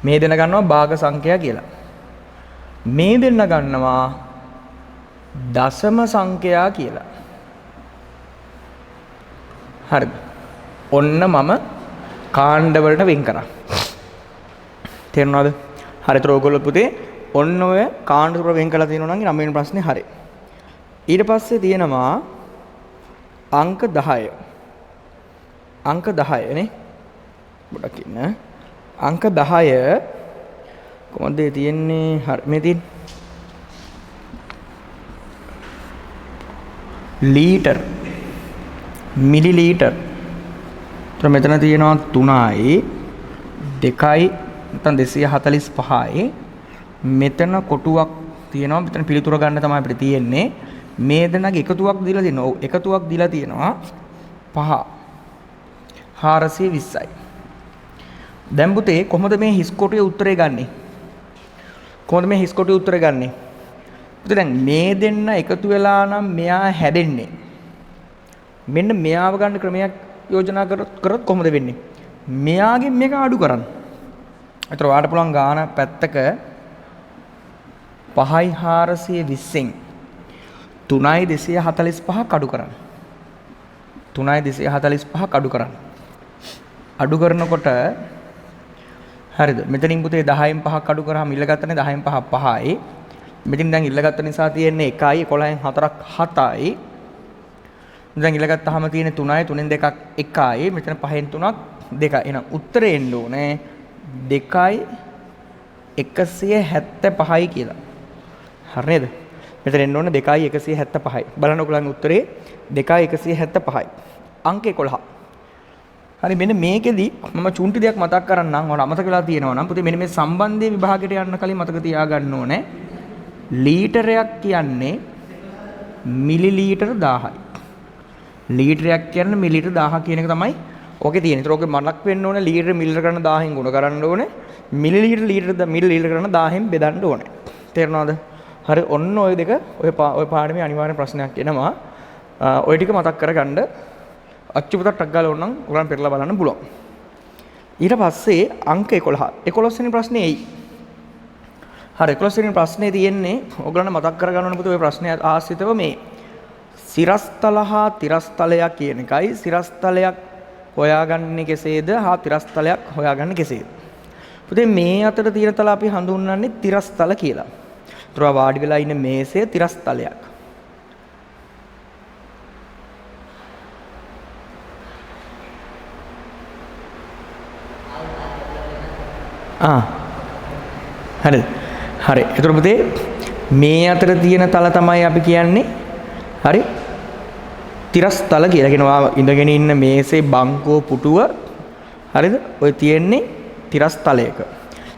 මේ දෙන්න ගන්නවා භාග සංඛ්‍යා කියලා. මේ දෙන්න ගන්නවා දශම සංඛ්‍යා කියලා. හරිද? ඔන්න මම කාණ්ඩ වලට වෙන් කරා. තේරුණාද? හරි. ඒතර ඔයගොල්ලෝ පුතේ ඔන්න ඔය කාණ්ඩ තුන වෙන් කරලා තියෙනවා නම් 9 වෙනි ප්‍රශ්නේ හරි. ඊට පස්සේ තියෙනවා අංක 10. අංක 10 නේ. පොඩ්ඩක් ඉන්න. අංක 10 කොහොමද තියෙන්නේ? හරි. මේ තියෙන්නේ ලීටර් මිලිලීටර්. ඒතර මෙතන තියෙනවා 3යි 2යි නැත්නම් 245යි. මෙතන කොටුවක් තියෙනවා. මෙතන පිළිතුර ගන්න තමයි අපිට තියෙන්නේ. මේ දෙනාගේ එකතුවක් දීලා තියෙනවා. ඔව් එකතුවක් දීලා තියෙනවා 5 420යි. දැන් පුතේ කොහොමද මේ හිස් කොටුවේ උත්තරේ ගන්නෙ? කොහොමද මේ හිස් කොටුවේ උත්තරේ ගන්නෙ? පුතේ දැන් මේ දෙන්න එකතු වෙලා නම් මෙයා හැදෙන්නේ. මෙන්න මෙයාව ගන්න ක්‍රමයක් යෝජනා කරොත් කොහොමද වෙන්නේ? මෙයාගෙන් මේක අඩු කරන්න. ඒතර ඔයාලට පුළුවන් ගාන පැත්තක 5යි 420න් 3යි 245ක් අඩු කරන්න. 3යි 245ක් අඩු කරන්න. අඩු කරනකොට හරිද? මෙතනින් පුතේ 10න් 5ක් අඩු කරාම ඉල්ලගත්තනේ 10න් 5ක් 5යි. මෙතන දැන් ඉල්ලගත්ත නිසා තියෙන්නේ 1යි 11න් 4ක් 7යි. දැන් ඉල්ලගත්තාම තියෙන්නේ 3යි 3න් 2ක් 1යි. මෙතන 5න් 3ක් 2යි. එහෙනම් උත්තරේ එන්න ඕනේ 2යි 175යි කියලා. හරි නේද? මෙතන එන්න ඕනේ 2යි 175යි. බලන්න ඔයගොල්ලන්ගේ උත්තරේ 2යි 175යි. අංක 11. හරි මෙන්න මේකෙදි මම චුන්ටි දෙයක් මතක් කරන්නම්. ඔයාලා අමතක වෙලා තියෙනවා නම් පුතේ මෙන්න මේ සම්බන්ධයේ විභාගයට යන්න කලින් මතක තියාගන්න ඕනේ. ලීටරයක් කියන්නේ මිලිලීටර 1000යි. ලීටරයක් කියන්නේ මිලිලීටර 1000 කියන එක තමයි ඕකේ තියෙන්නේ. ඒතර ඕකේ මතක් වෙන්න ඕනේ ලීටර මිලිලීටර කරන 1000න් ගුණ කරන්න ඕනේ. මිලිලීටර ලීටර මිලිලීටර කරන 1000න් බෙදන්න ඕනේ. තේරුණාද? හරි ඔන්න ඔය දෙක ඔය පාඩමේ අනිවාර්ය ප්‍රශ්නයක් එනවා. ඔය ටික මතක් කරගන්න අච්චුපතක් ටක් ගාලා ඕනනම් ඔයගලන් පෙරලා බලන්න පුළුවන්. ඊට පස්සේ අංක 11. 11 වෙනි ප්‍රශ්නේ එයි. හරි 11 වෙනි ප්‍රශ්නේ තියෙන්නේ ඔයගලන් මතක් කරගන්න ඕනේ පුතේ ඔය ප්‍රශ්නේ ආශ්‍රිතව මේ සිරස්තල හා තිරස්තලයක් කියන එකයි සිරස්තලයක් හොයාගන්නේ කෙසේද හා තිරස්තලයක් හොයාගන්නේ කෙසේද? පුතේ මේ අතර තියෙන තල අපි හඳුන්වන්නේ තිරස්තල කියලා. ඒතර වාඩි වෙලා ඉන්න මේසය තිරස්තලයක්. හරිද? හරි. ඒතර පුතේ මේ අතර තියෙන තල තමයි අපි කියන්නේ හරි තිරස්තල කියලා. කියනවා ඉඳගෙන ඉන්න මේසේ බංකෝ පුටුව හරිද? ඔය තියෙන්නේ තිරස්තලයක.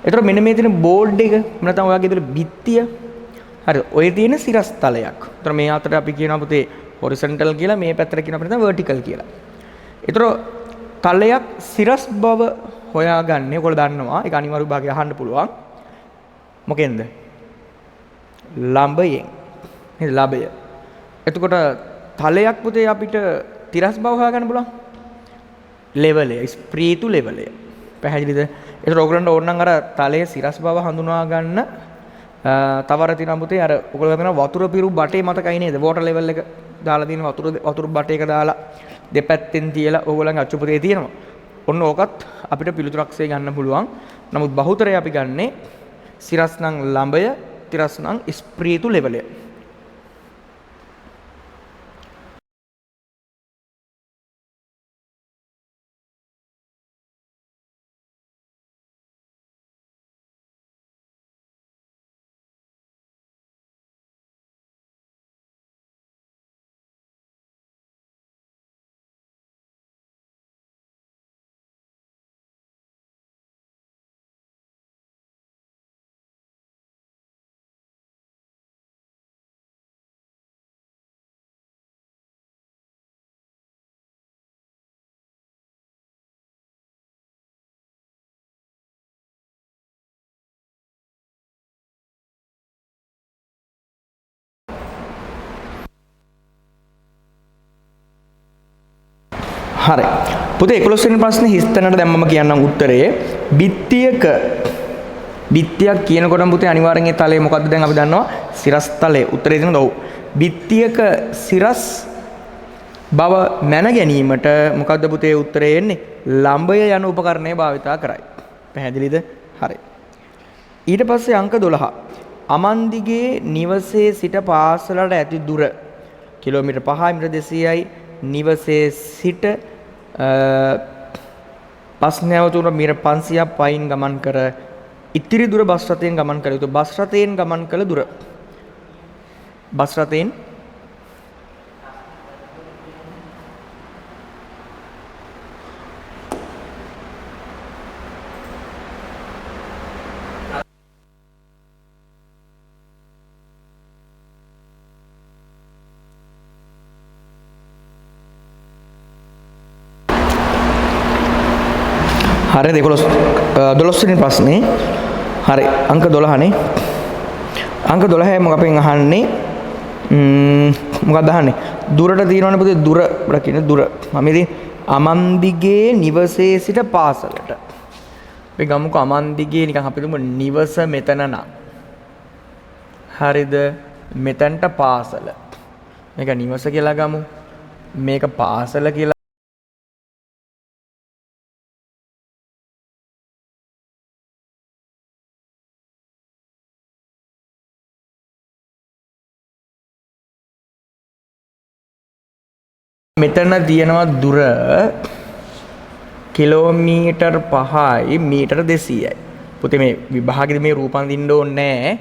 ඒතර මෙන්න මේ තියෙන බෝඩ් එක නැත්නම් ඔයාගේ ඉතල බිත්තිය හරිද? ඔය තියෙන සිරස්තලයක්. ඒතර මේ අතර අපි කියනවා පුතේ හොරිසොන්ටල් කියලා, මේ පැත්තට කියනවා අපිට වර්ටිකල් කියලා. ඒතර තලයක් සිරස් බව හොයාගන්නේ ඔයගොල්ලෝ දන්නවා. ඒක අනිවාර්ය විභාගය අහන්න පුළුවන්. මොකෙන්ද? ලම්බයෙන්. නේද? ලබය. එතකොට තලයක් පුතේ අපිට තිරස් බව හොයාගන්න පුළුවන්. ලෙවලය, ස්ප්‍රීතු ලෙවලය. පැහැදිලිද? ඒතර ඔයගොල්ලන්ට ඕන නම් අර තලයේ සිරස් බව හඳුනා ගන්න තවර තියෙනවා පුතේ අර ඔයගොල්ලෝ කරන වතුර පිරු බටේ මතකයි නේද? වෝටර් ලෙවල් එක දාලා තියෙන වතුර බටේක දාලා දෙපැත්තෙන් තියලා ඔයගොල්ලන්ගේ අච්චුපතේ තියෙනවා. ඔන්න ඕකත් අපිට පිළිතුරක්සේ ගන්න පුළුවන්. නමුත් බහුතරය අපි ගන්නේ සිරස් නම් ලඹය, තිරස් නම් ස්ප්‍රීතු ලෙවලය. හරි. පුතේ 11 වෙනි ප්‍රශ්නේ හිස්තැනට දැන් මම කියන්නම් උත්තරේ. බිත්තියක් කියනකොටම පුතේ අනිවාර්යෙන් ඒ තලය මොකද්ද දැන් අපි දන්නවා සිරස් තලය. උත්තරේ දෙනවා ඔව්. බිත්තියක සිරස් බව මැන ගැනීමට මොකද්ද පුතේ උත්තරය එන්නේ? ලම්බය යන උපකරණය භාවිතා කරයි. පැහැදිලිද? හරි. ඊට පස්සේ අංක 12. අමන්දිගේ නිවසේ සිට පාසලට ඇති දුර කිලෝමීටර් 5යි මීටර් 200යි. නිවසේ සිට බස් නැවතුම මීටර් 500ක් පයින් ගමන් කර ඉතිරි දුර බස් රථයෙන් ගමන් කළ යුතු. බස් රථයෙන් ගමන් කළ දුර. බස් රථයෙන් හරි 12 වෙනි ප්‍රශ්නේ. හරි අංක 12 නේ. අංක 12 මොකක් අපෙන් අහන්නේ? මොකක්ද අහන්නේ? දුරට තියෙනවනේ පුතේ දුර රකින්න දුර. මම ඉතින් අමන්දිගේ නිවසේ සිට පාසලට. අපි ගමුකෝ අමන්දිගේ නිකන් අපි තුමු නිවස මෙතන නම්. හරිද? මෙතනට පාසල. මේක නිවස කියලා ගමු. මේක පාසල කියලා මෙතන තියෙනවා දුර කිලෝමීටර් 5යි මීටර් 200යි. පුතේ මේ විභාගෙදි මේ රූපන් දින්න ඕනේ නැහැ.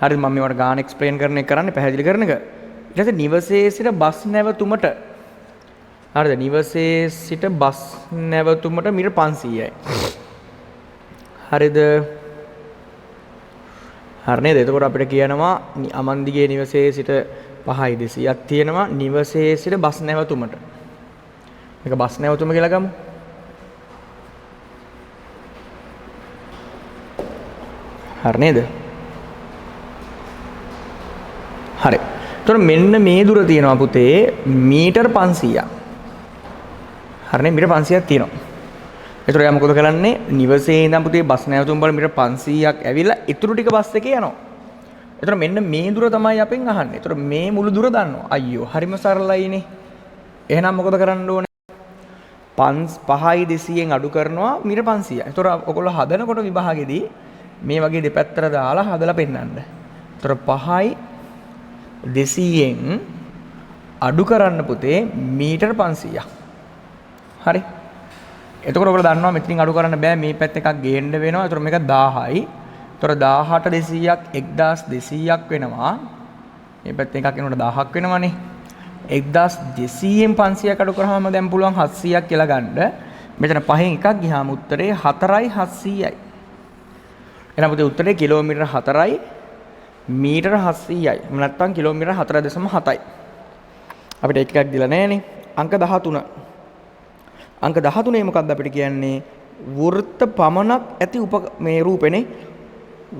හරිද? මම මේවට ගාන එක්ස්ප්ලেইন කරන එක කරන්නේ පැහැදිලි කරන එක. ඊට පස්සේ නිවසේ සිට බස් නැවතුමට හරිද? නිවසේ සිට බස් නැවතුමට මීටර් 500යි. හරිද? හරි නේද? එතකොට අපිට කියනවා අමන්දිගේ නිවසේ සිට 5යි 200ක් තියෙනවා නිවසේ සිට බස් නැවතුමට. මේක බස් නැවතුම කියලා ගමු. හරි නේද? හරි. එතකොට මෙන්න මේ දුර තියෙනවා පුතේ මීටර් 500ක්. හරිනේ මීටර් 500ක් තියෙනවා. එතකොට යා මොකද කරන්නේ? නිවසේ ඉඳන් පුතේ බස් නැවතුම වල මීටර් 500ක් ඇවිල්ලා ඊටු ටික බස් එකේ යනවා. එතකොට මෙන්න මේ දුර තමයි අපෙන් අහන්නේ. එතකොට මේ මුළු දුර දන්නවා. අයියෝ හරිම සරලයිනේ. එහෙනම් මොකද කරන්න ඕනේ? 5යි 200ෙන් අඩු කරනවා මීටර් 500යි. එතකොට ඔයගොල්ලෝ හදනකොට විභාගෙදී මේ වගේ දෙපැත්තට දාලා හදලා පෙන්නන්න. එතකොට 5යි 200ෙන් අඩු කරන්න පුතේ මීටර් 500ක්. හරි. එතකොට ඔයගොල්ලෝ දන්නවා මෙතනින් අඩු කරන්න බෑ මේ පැත්ත එකක් ගේන්න වෙනවා. එතකොට මේක 1000යි. එතකොට 18200ක් 1200ක් වෙනවා. මේ පැත්තෙන් එකක් එනකොට 1000ක් වෙනවනේ. 1200න් 500ක් අඩු කරාම දැන් පුළුවන් 700ක් කියලා ගන්න. මෙතන පහෙන් එකක් ගියාම උත්තරේ 4යි 700යි. එහෙනම් පුතේ උත්තරේ කිලෝමීටර් 4යි මීටර් 700යි. නැත්නම් කිලෝමීටර් 4.7යි. අපිට එකක් දීලා නැහනේ. අංක 13. අංක 13 මොකක්ද අපිට කියන්නේ? වෘත්ත පමණක් ඇති මේ රූපෙනේ.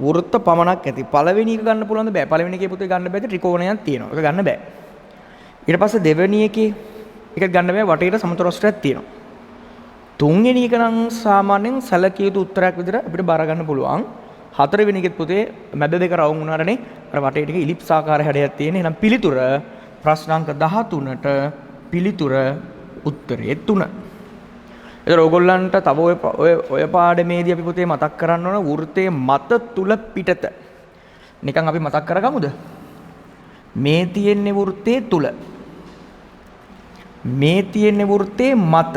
වෘත්ත පමණක් ඇති. පළවෙනි එක ගන්න පුළුවන්ද බෑ. පළවෙනි එකේ පුතේ ගන්න බෑද ත්‍රිකෝණයක් තියෙනවා. ඒක ගන්න බෑ. ඊට පස්සේ දෙවෙනි එකේ එක ගන්න බෑ වටේට සමතුලිතයක් තියෙනවා. තුන්වෙනි එක නම් සාමාන්‍යයෙන් සැලකිය යුතු උත්තරයක් විදිහට අපිට බාර ගන්න පුළුවන්. හතරවෙනි එකෙත් පුතේ මැද දෙක රවුම් වුණාරනේ. අර වටේ ටික ඉලිප්ස් ආකාර හැඩයක් තියෙන. එහෙනම් පිළිතුර ප්‍රශ්නාංක 13ට පිළිතුර උත්තරේ 3. ඒතර ඕගොල්ලන්ට තව ඔය පාඩමේදී අපි පුතේ මතක් කරන්න ඕන වෘත්තයේ මත තුල පිටත. නිකන් අපි මතක් කරගමුද? මේ තියෙන්නේ වෘත්තයේ තුල. මේ තියෙන්නේ වෘත්තයේ මත.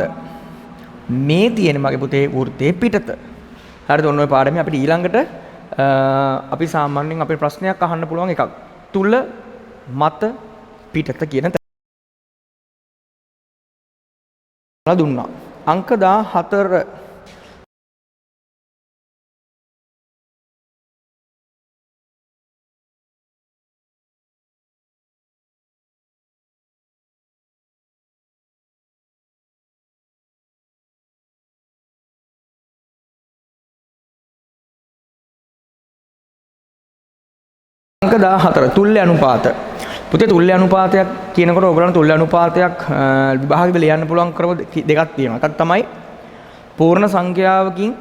මේ තියෙන්නේ මගේ පුතේ වෘත්තයේ පිටත. හරිද? ඔන්න ඔය පාඩමේ අපිට ඊළඟට අපි සාමාන්‍යයෙන් අපේ ප්‍රශ්නයක් අහන්න පුළුවන් එකක්. තුල මත පිටත කියන තැන දුන්නා. අංක 14 අංක 14 තුල්‍ය අනුපාත. පුතේ තුල්‍ය අනුපාතයක් කියනකොට ඔයගොල්ලන්ට තුල්‍ය අනුපාතයක් විභාගෙද ලියන්න පුළුවන් ක්‍රම දෙකක් තියෙනවා. එකක් තමයි පූර්ණ සංඛ්‍යාවකින්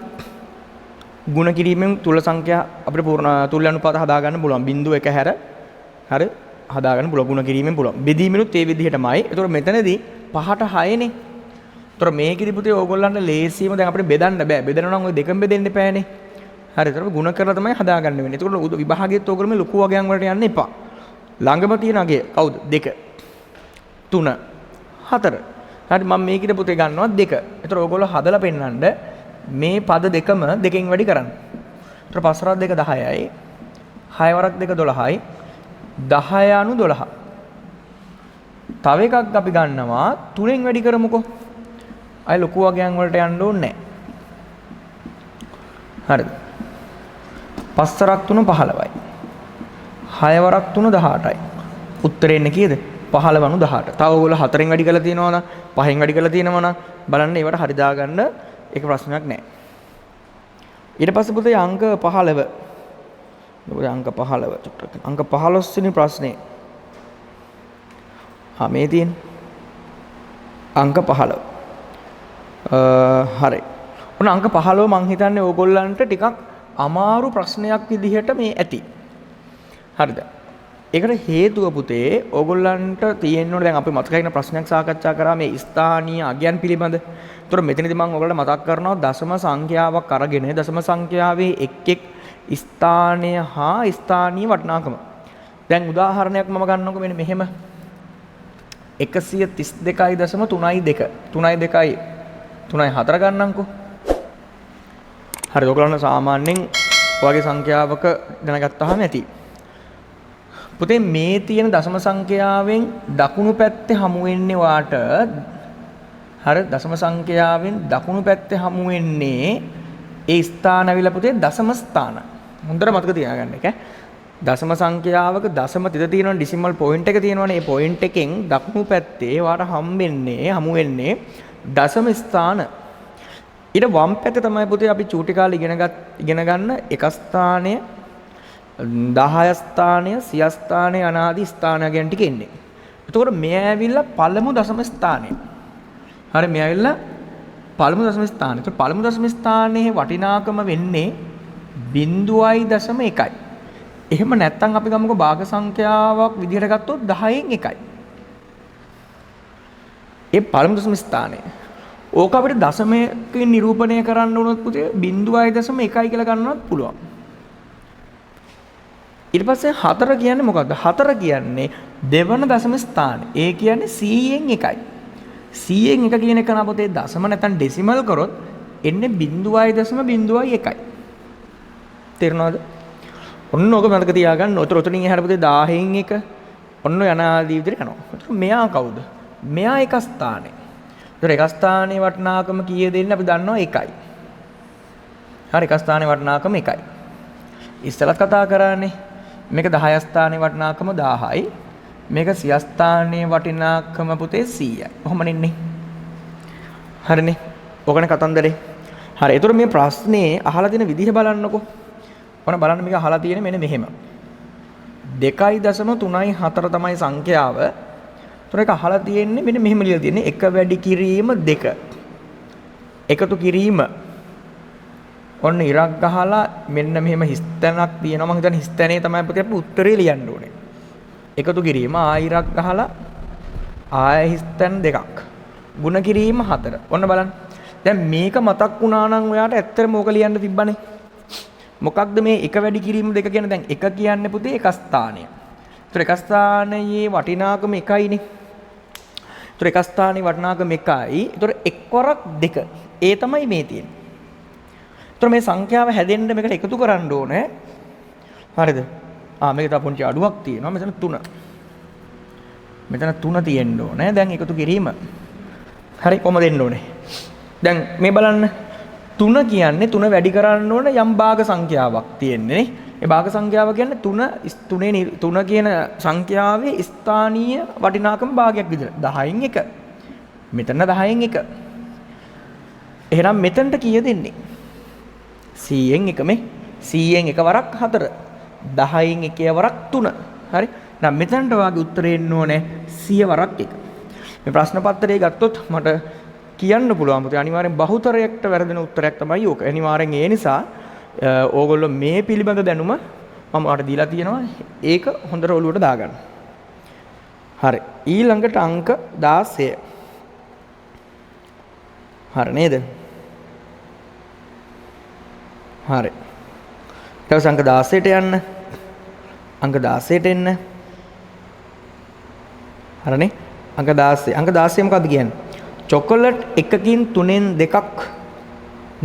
ගුණ කිරීමෙන් තුල සංඛ්‍යා අපිට පූර්ණ තුල්‍ය අනුපාත හදා ගන්න පුළුවන්. බිංදුව එක හැර හරි හදා ගන්න පුළුවන් ගුණ කිරීමෙන් පුළුවන්. බෙදීමෙනුත් ඒ විදිහටමයි. ඒතකොට මෙතනදී 5ට 6නේ. ඒතර මේකෙදි පුතේ ඕගොල්ලන්ට ලේසියම දැන් අපිට බෙදන්න බෑ. බෙදනවා නම් ඔය දෙකම බෙදෙන්න එපානේ. හරි. ඒතර ගුණ කරලා තමයි හදාගන්න වෙන්නේ. ඒතකොට විභාගයේත් ඕගොල්ලෝ මේ ලොකු වගයන් වලට යන්න එපා. ළඟම තියෙන අගය කවුද? 2 3 4. හරි මම මේකෙද පුතේ ගන්නවා 2. ඒතර ඕගොල්ලෝ හදලා පෙන්නන්න මේ පද දෙකම දෙකෙන් වැඩි කරන්න. ඒතර 5 වරක් 2 10යි. 6 වරක් 2 12යි. 10 අනු 12. තව එකක් අපි ගන්නවා 3ෙන් වැඩි කරමුකෝ. අය ලොකු වගයන් වලට යන්න ඕනේ නැහැ. හරිද? 5 වරක් 3 15යි. 6 වරක් 3 18යි. උත්තරේ එන්නේ කීයද? 15 අනු 18. තව ඔයගොල්ලෝ 4ෙන් වැඩි කරලා තියෙනවා නම් 5ෙන් වැඩි කරලා තියෙනවා නම් බලන්න ඒවට හරි දාගන්න ඒක ප්‍රශ්නයක් නැහැ. ඊට පස්සේ පුතේ අංක 15. මොකද අංක 15 චුට්ටක්. අංක 15 වෙනි ප්‍රශ්නේ. මේ තියෙන අංක 15. හරි. ඔන්න අංක 15 මං හිතන්නේ ඕගොල්ලන්ට ටිකක් අමාරු ප්‍රශ්නයක් විදිහට මේ ඇති. හරිද? ඒකට හේතුව පුතේ ඕගොල්ලන්ට තියෙන්න ඕනේ දැන් අපි මතකයින ප්‍රශ්නයක් සාකච්ඡා කරා මේ ස්ථානීය අගයන් පිළිබඳ. ඒතර මෙතනදී මම ඔයගොල්ලන්ට මතක් කරනවා දශම සංඛ්‍යාවක් අරගෙන දශම සංඛ්‍යාවේ එක් එක් ස්ථානය හා ස්ථානීය වටිනාකම. දැන් උදාහරණයක් මම ගන්නකො මෙන්න මෙහෙම 132.3.2 3.2යි 3.4 ගන්නම්කෝ. හරි ඔයගොල්ලෝ සාමාන්‍යයෙන් ඔයගේ සංඛ්‍යාවක දැනගත්තාම ඇති. පුතේ මේ තියෙන දශම සංඛ්‍යාවෙන් දකුණු පැත්තේ හමු වෙන්නේ වාට හරි දශම සංඛ්‍යාවෙන් දකුණු පැත්තේ හමු වෙන්නේ ඒ ස්ථාන ඇවිල්ලා පුතේ දශම ස්ථාන. හොඳට මතක තියාගන්න එක. දශම සංඛ්‍යාවක දශම තිත තියෙනවනේ ඩෙසිමල් පොයින්ට් එක තියෙනවනේ. ඒ පොයින්ට් එකෙන් දකුණු පැත්තේ වාට හමු වෙන්නේ දශම ස්ථාන. ඊට වම් පැත්තේ තමයි පුතේ අපි චූටි කාලේ ඉගෙන ගන්න එක ස්ථානය 10 ස්ථානය 100 ස්ථානය අනාදි ස්ථාන ගැන ටික එන්නේ. එතකොට මේ ඇවිල්ලා පළමු දශම ස්ථානය. හරි මේ ඇවිල්ලා පළමු දශම ස්ථානය. එතකොට පළමු දශම ස්ථානයේ වටිනාකම වෙන්නේ 0.1යි. එහෙම නැත්නම් අපි ගමුකෝ භාග සංඛ්‍යාවක් විදිහට ගත්තොත් 10න් 1යි. ඒ පළමු දශම ස්ථානය. ඕක අපිට දශමයකින් නිරූපණය කරන්න උනොත් පුතේ 0.1 කියලා ගන්නවත් පුළුවන්. ඊට පස්සේ 4 කියන්නේ මොකද්ද? 4 කියන්නේ දෙවන දශම ස්ථානය. ඒ කියන්නේ 100න් 1යි. 100න් 1 කියන එක නපොතේ දශම නැත්නම් ඩෙසිමල් කරොත් එන්නේ 0.01යි. තේරුණාද? ඔන්න ඔක මතක තියාගන්න. ඔතනින් එහාට පුතේ 10න් 1 ඔන්න යන ආදී විදිහට යනවා. ඒතර මෙයා කවුද? මෙයා එක ස්ථානේ. ඒතර එක ස්ථානයේ වටිනාකම කීයද දෙන්නේ අපි දන්නවා 1යි. හරි එක ස්ථානයේ වටිනාකම 1යි. ඉස්සෙල්ලත් කතා කරානේ. මේක 10 ස්ථානයේ වටිනාකම 1000යි. මේක 100 ස්ථානයේ වටිනාකම පුතේ 100යි. කොහොමද ඉන්නේ? හරිනේ. ඔකනේ කතන්දරේ. හරි. ඒතර මේ ප්‍රශ්නේ අහලා තියෙන විදිහ බලන්නකෝ. ඔන්න බලන්න මේක අහලා තියෙන්නේ මෙන්න මෙහෙම. 2.34 තමයි සංඛ්‍යාව. ඒතර ඒක අහලා තියෙන්නේ මෙන්න මෙහෙම ලියලා තියෙන්නේ 1 වැඩි කිරීම 2. එකතු කිරීම. ඔන්න ඉරක් ගහලා මෙන්න මෙහෙම හිස්තැනක් තියෙනවා. මම හිතන්නේ හිස්තැනේ තමයි පුතේ අපි උත්තරේ ලියන්න ඕනේ. එකතු කිරීම ආයිරක් ගහලා ආය හිස්තැන් දෙකක්. ගුණ කිරීම 4. ඔන්න බලන්න. දැන් මේක මතක් වුණා නම් ඔයාට ඇත්තටම ඕක ලියන්න තිබ්බනේ. මොකක්ද මේ එක වැඩි කිරීම දෙක කියන්නේ? දැන් එක කියන්නේ පුතේ එක ස්ථානය. ඒතර එක ස්ථානයේ වටිනාකම 1යිනේ. ඒතර එක ස්ථානයේ වටිනාකම 1යි. ඒතර එක්වරක් 2. ඒ තමයි මේ තියෙන්නේ. ඒතර මේ සංඛ්‍යාව හැදෙන්න මේකට එකතු කරන්න ඕනේ. හරිද? මේක තව පොන්චි අඩුවක් තියෙනවා. මෙතන 3. මෙතන 3 තියෙන්න ඕනේ. දැන් එකතු කිරීම. හරි කොහොමද දෙන්න ඕනේ? දැන් මේ බලන්න. 3 කියන්නේ 3 වැඩි කරන්න ඕන යම් භාග සංඛ්‍යාවක් තියෙන්නේ නේ. ඒ භාග සංඛ්‍යාව කියන්නේ 3 කියන සංඛ්‍යාවේ ස්ථානීය වටිනාකම භාගයක් විදිහට 10න් 1. මෙතන 10න් 1. එහෙනම් මෙතනට කීයද එන්නේ? 100න් 1 මේ 100න් 1 වරක් 4. 10න් 1 වරක් 3. හරි. දැන් මෙතනට වාගේ උත්තරේ එන්න ඕනේ 100 වරක් 1. මේ ප්‍රශ්න පත්‍රය ගත්තොත් මට කියන්න පුළුවන් පුතේ අනිවාර්යෙන් බහුතරයකට වැරදෙන උත්තරයක් තමයි ඕක. අනිවාර්යෙන් ඒ නිසා ඕගොල්ලෝ මේ පිළිබඳ දැනුම මම ඔයාලට දීලා තියෙනවා. ඒක හොඳට ඔලුවට දාගන්න. හරි. ඊළඟට අංක 16. හරි නේද? හරි. ඊට පස්සේ අංක 16ට යන්න. අංක 16ට එන්න. හරිනේ? අංක 16. අංක 16 මොකක්ද කියන්නේ? චොකලට් එකකින් 3න් 2ක්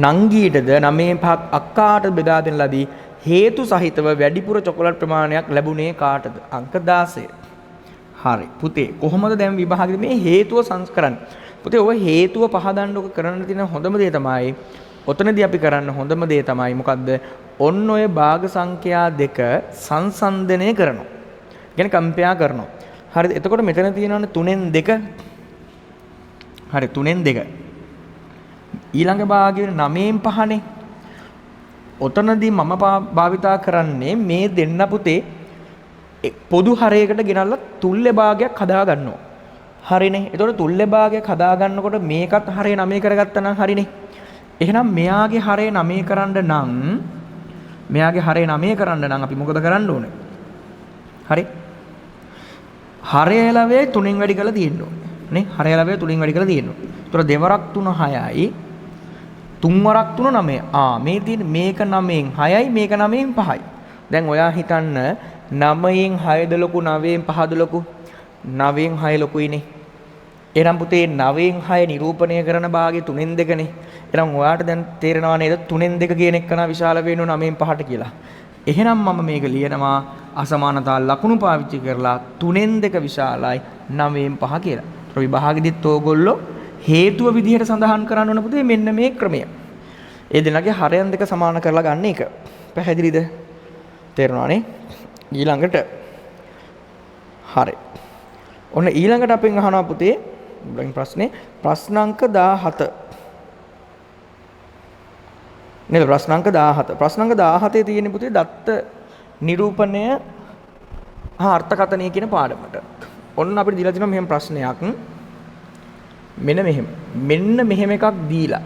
නංගීටද 9න් 5ක් අක්කාට බෙදා දෙන ලදී. හේතු සහිතව වැඩිපුර චොකලට් ප්‍රමාණයක් ලැබුණේ කාටද? අංක 16. හරි. පුතේ කොහොමද දැන් විභාගෙදි මේ හේතුව සංස්කරන්නේ? පුතේ ඔය හේතුව පහදන්න ඔක කරන්න තියෙන හොඳම දේ තමයි ඔතනදී අපි කරන්න හොඳම දේ තමයි මොකද්ද? ඔන්න ඔය භාග සංඛ්‍යා දෙක සංසන්දනය කරනවා. කියන්නේ කම්පෙයා කරනවා. හරිද? එතකොට මෙතන තියෙනවනේ 3න් 2. හරි 3න් 2. ඊළඟ භාගය 9න් 5නේ. ඔතනදී මම භාවිතා කරන්නේ මේ දෙන්න පුතේ පොදු හරයකට ගෙනල්ලා තුල්්‍ය භාගයක් හදා ගන්නවා. හරිනේ. එතකොට තුල්්‍ය භාගයක් හදා ගන්නකොට මේකත් හරය 9 කරගත්තා නම් හරිනේ. එහෙනම් මෙයාගේ හරය 9 කරන්න නම් මෙයාගේ හරය 9 කරන්න නම් අපි මොකද කරන්න ඕනේ? හරි. හරය එළවේ 3න් වැඩි කරලා තියෙන්න ඕනේ. නේ? හරය එළවේ 3න් වැඩි කරලා තියෙන්න ඕනේ. ඒතර දෙවරක් 3 6යි. තුන් වරක් 3 9. මේ තියෙන මේක 9න් 6යි මේක 9න් 5යි. දැන් ඔයා හිතන්න 9න් 6ද ලොකු 9න් 5ද ලොකු 9න් 6 ලොකුයිනේ. එහෙනම් පුතේ 9න් 6 නිරූපණය කරන භාගය 3න් 2නේ. එහෙනම් ඔයාට දැන් තේරෙනවා නේද 3න් 2 කියන එක නා විශාල වෙනු 9න් 5ට කියලා. එහෙනම් මම මේක ලියනවා අසමානතා ලකුණු පාවිච්චි කරලා 3න් 2 විශාලයි 9න් 5 කියලා. ඒතර විභාගෙදිත් ඕගොල්ලෝ හේතුව විදිහට සඳහන් කරන්න ඕන පුතේ මෙන්න මේ ක්‍රමය. ඒ දෙනාගේ හරයන් දෙක සමාන කරලා ගන්න එක. පැහැදිලිද? තේරෙනවනේ? ඊළඟට හරි. ඔන්න ඊළඟට අපෙන් අහනවා පුතේ ඊළඟ ප්‍රශ්නේ ප්‍රශ්නාංක 17. නේද? ප්‍රශ්නාංක 17. ප්‍රශ්නාංක 17 තියෙන්නේ පුතේ දත්ත නිරූපණය හා අර්ථකථනය කියන පාඩමට. ඔන්න අපිට දීලා තියෙනවා මෙහෙම ප්‍රශ්නයක්. මෙන්න මෙහෙම එකක් දීලා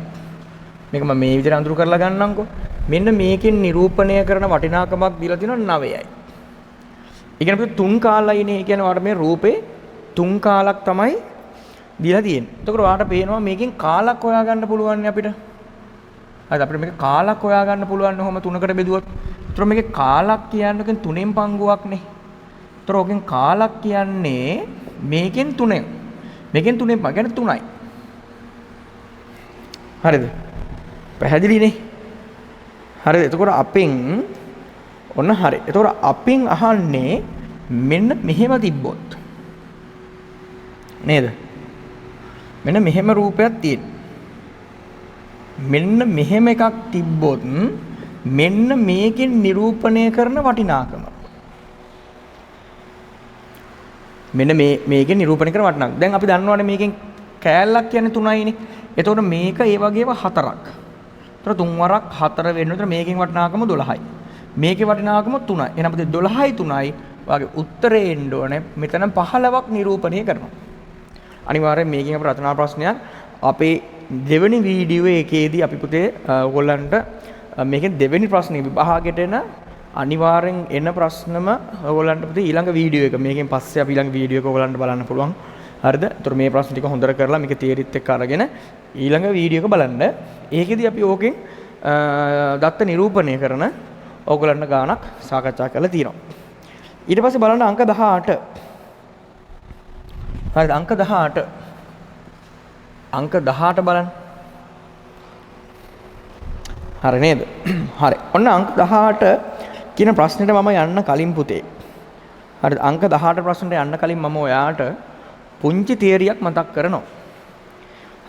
මේක මම මේ විදිහට අඳුරු කරලා ගන්නම්කෝ. මෙන්න මේකෙන් නිරූපණය කරන වටිනාකමක් දීලා තියෙනවා 9යි. ඒ කියන්නේ අපිට 3 කාලයිනේ. ඒ කියන්නේ ඔයාලට මේ රූපේ 3 කාලක් තමයි දීලා තියෙන්නේ. එතකොට ඔයාලට පේනවා මේකෙන් කාලක් හොයා ගන්න පුළුවන් නේ අපිට. හරිද? අපිට මේක කාලක් හොයා ගන්න පුළුවන් නේ. ඔහොම 3කට බෙදුවොත්. එතකොට මේකේ කාලක් කියන්නේ 3න් පංගුවක්නේ. එතකොට ඔකෙන් කාලක් කියන්නේ මේකෙන් 3න්. මේකෙන් 3න් පංගුව කියන්නේ 3යි. හරිද? පැහැදිලිනේ? හරිද? එතකොට අපෙන් ඔන්න හරි. එතකොට අපෙන් අහන්නේ මෙන්න මෙහෙම තිබ්බොත් නේද? මෙන්න මෙහෙම රූපයක් තියෙන. මෙන්න මෙහෙම එකක් තිබ්බොත් මෙන්න මේකෙන් නිරූපණය කරන වටිනාකම. මෙන්න මේකෙන් නිරූපණය කරන වටිනාකම. දැන් අපි දන්නවනේ මේකෙන් කෑල්ලක් කියන්නේ 3යිනේ. එතකොට මේක ඒ වගේම 4ක්. එතකොට 3 වරක් 4 වෙන්න. එතකොට මේකෙන් වටිනාකම 12යි. මේකේ වටිනාකම 3යි. එහෙනම් අපිට 12යි 3යි වාගේ උත්තරේ එන්න ඕනේ. මෙතන 15ක් නිරූපණය කරනවා. අනිවාර්යෙන් මේකෙන් අපේ රචනා ප්‍රශ්නයක් අපේ දෙවෙනි වීඩියෝ එකේදී අපි පුතේ ඔයගොල්ලන්ට මේකෙන් දෙවෙනි ප්‍රශ්නේ විභාගයට එන අනිවාර්යෙන් එන ප්‍රශ්නම ඔයගොල්ලන්ට පුතේ ඊළඟ වීඩියෝ එක මේකෙන් පස්සේ අපි ඊළඟ වීඩියෝ එක ඔයගොල්ලන්ට බලන්න පුළුවන්. හරිද? ඒතර මේ ප්‍රශ්න ටික හොඳට කරලා මේක තියරිත් එක්ක අරගෙන ඊළඟ වීඩියෝ එක බලන්න. ඒකෙදී අපි ඕකෙන් දත්ත නිරූපණය කරන ඕගොල්ලන්ට ගානක් සාකච්ඡා කරලා තියෙනවා. ඊට පස්සේ බලන්න අංක 18. හරිද? අංක 18. අංක 18 බලන්න. හරි නේද? හරි. ඔන්න අංක 18 කියන ප්‍රශ්නෙට මම යන්න කලින් පුතේ. හරිද? අංක 18 ප්‍රශ්නෙට යන්න කලින් මම ඔයාට පුංචි තියරියක් මතක් කරනවා.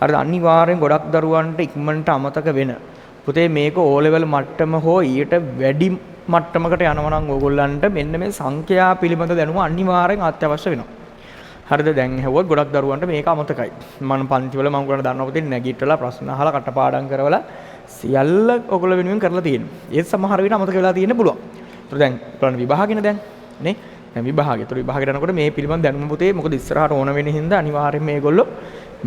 හරිද? අනිවාර්යෙන් ගොඩක් දරුවන්ට ඉක්මනට අමතක වෙන. පුතේ මේක O level මට්ටම හෝ ඊට වැඩි මට්ටමකට යනවා නම් ඕගොල්ලන්ට මෙන්න මේ සංඛ්‍යා පිළිබඳ දැනුම අනිවාර්යෙන් අත්‍යවශ්‍ය වෙනවා. හරිද? දැන් ඇහුවොත් ගොඩක් දරුවන්ට මේක අමතකයි. මම පන්තිවල මම කරන දන්නවා පුතේ නැගිටලා ප්‍රශ්න අහලා කටපාඩම් කරවලා සියල්ල ඔයගොල්ලෝ වෙනුවෙන් කරලා තියෙනවා. ඒත් සමහර විට අමතක වෙලා තියෙන්න පුළුවන්. ඒතර දැන් බලන්න විභාගෙනේ දැන් නේ? දැන් විභාගය. ඒතර විභාගයට යනකොට මේ පිළිබඳ දැනුම පුතේ මොකද ඉස්සරහට ඕන වෙන හින්දා අනිවාර්යයෙන්ම මේගොල්ලෝ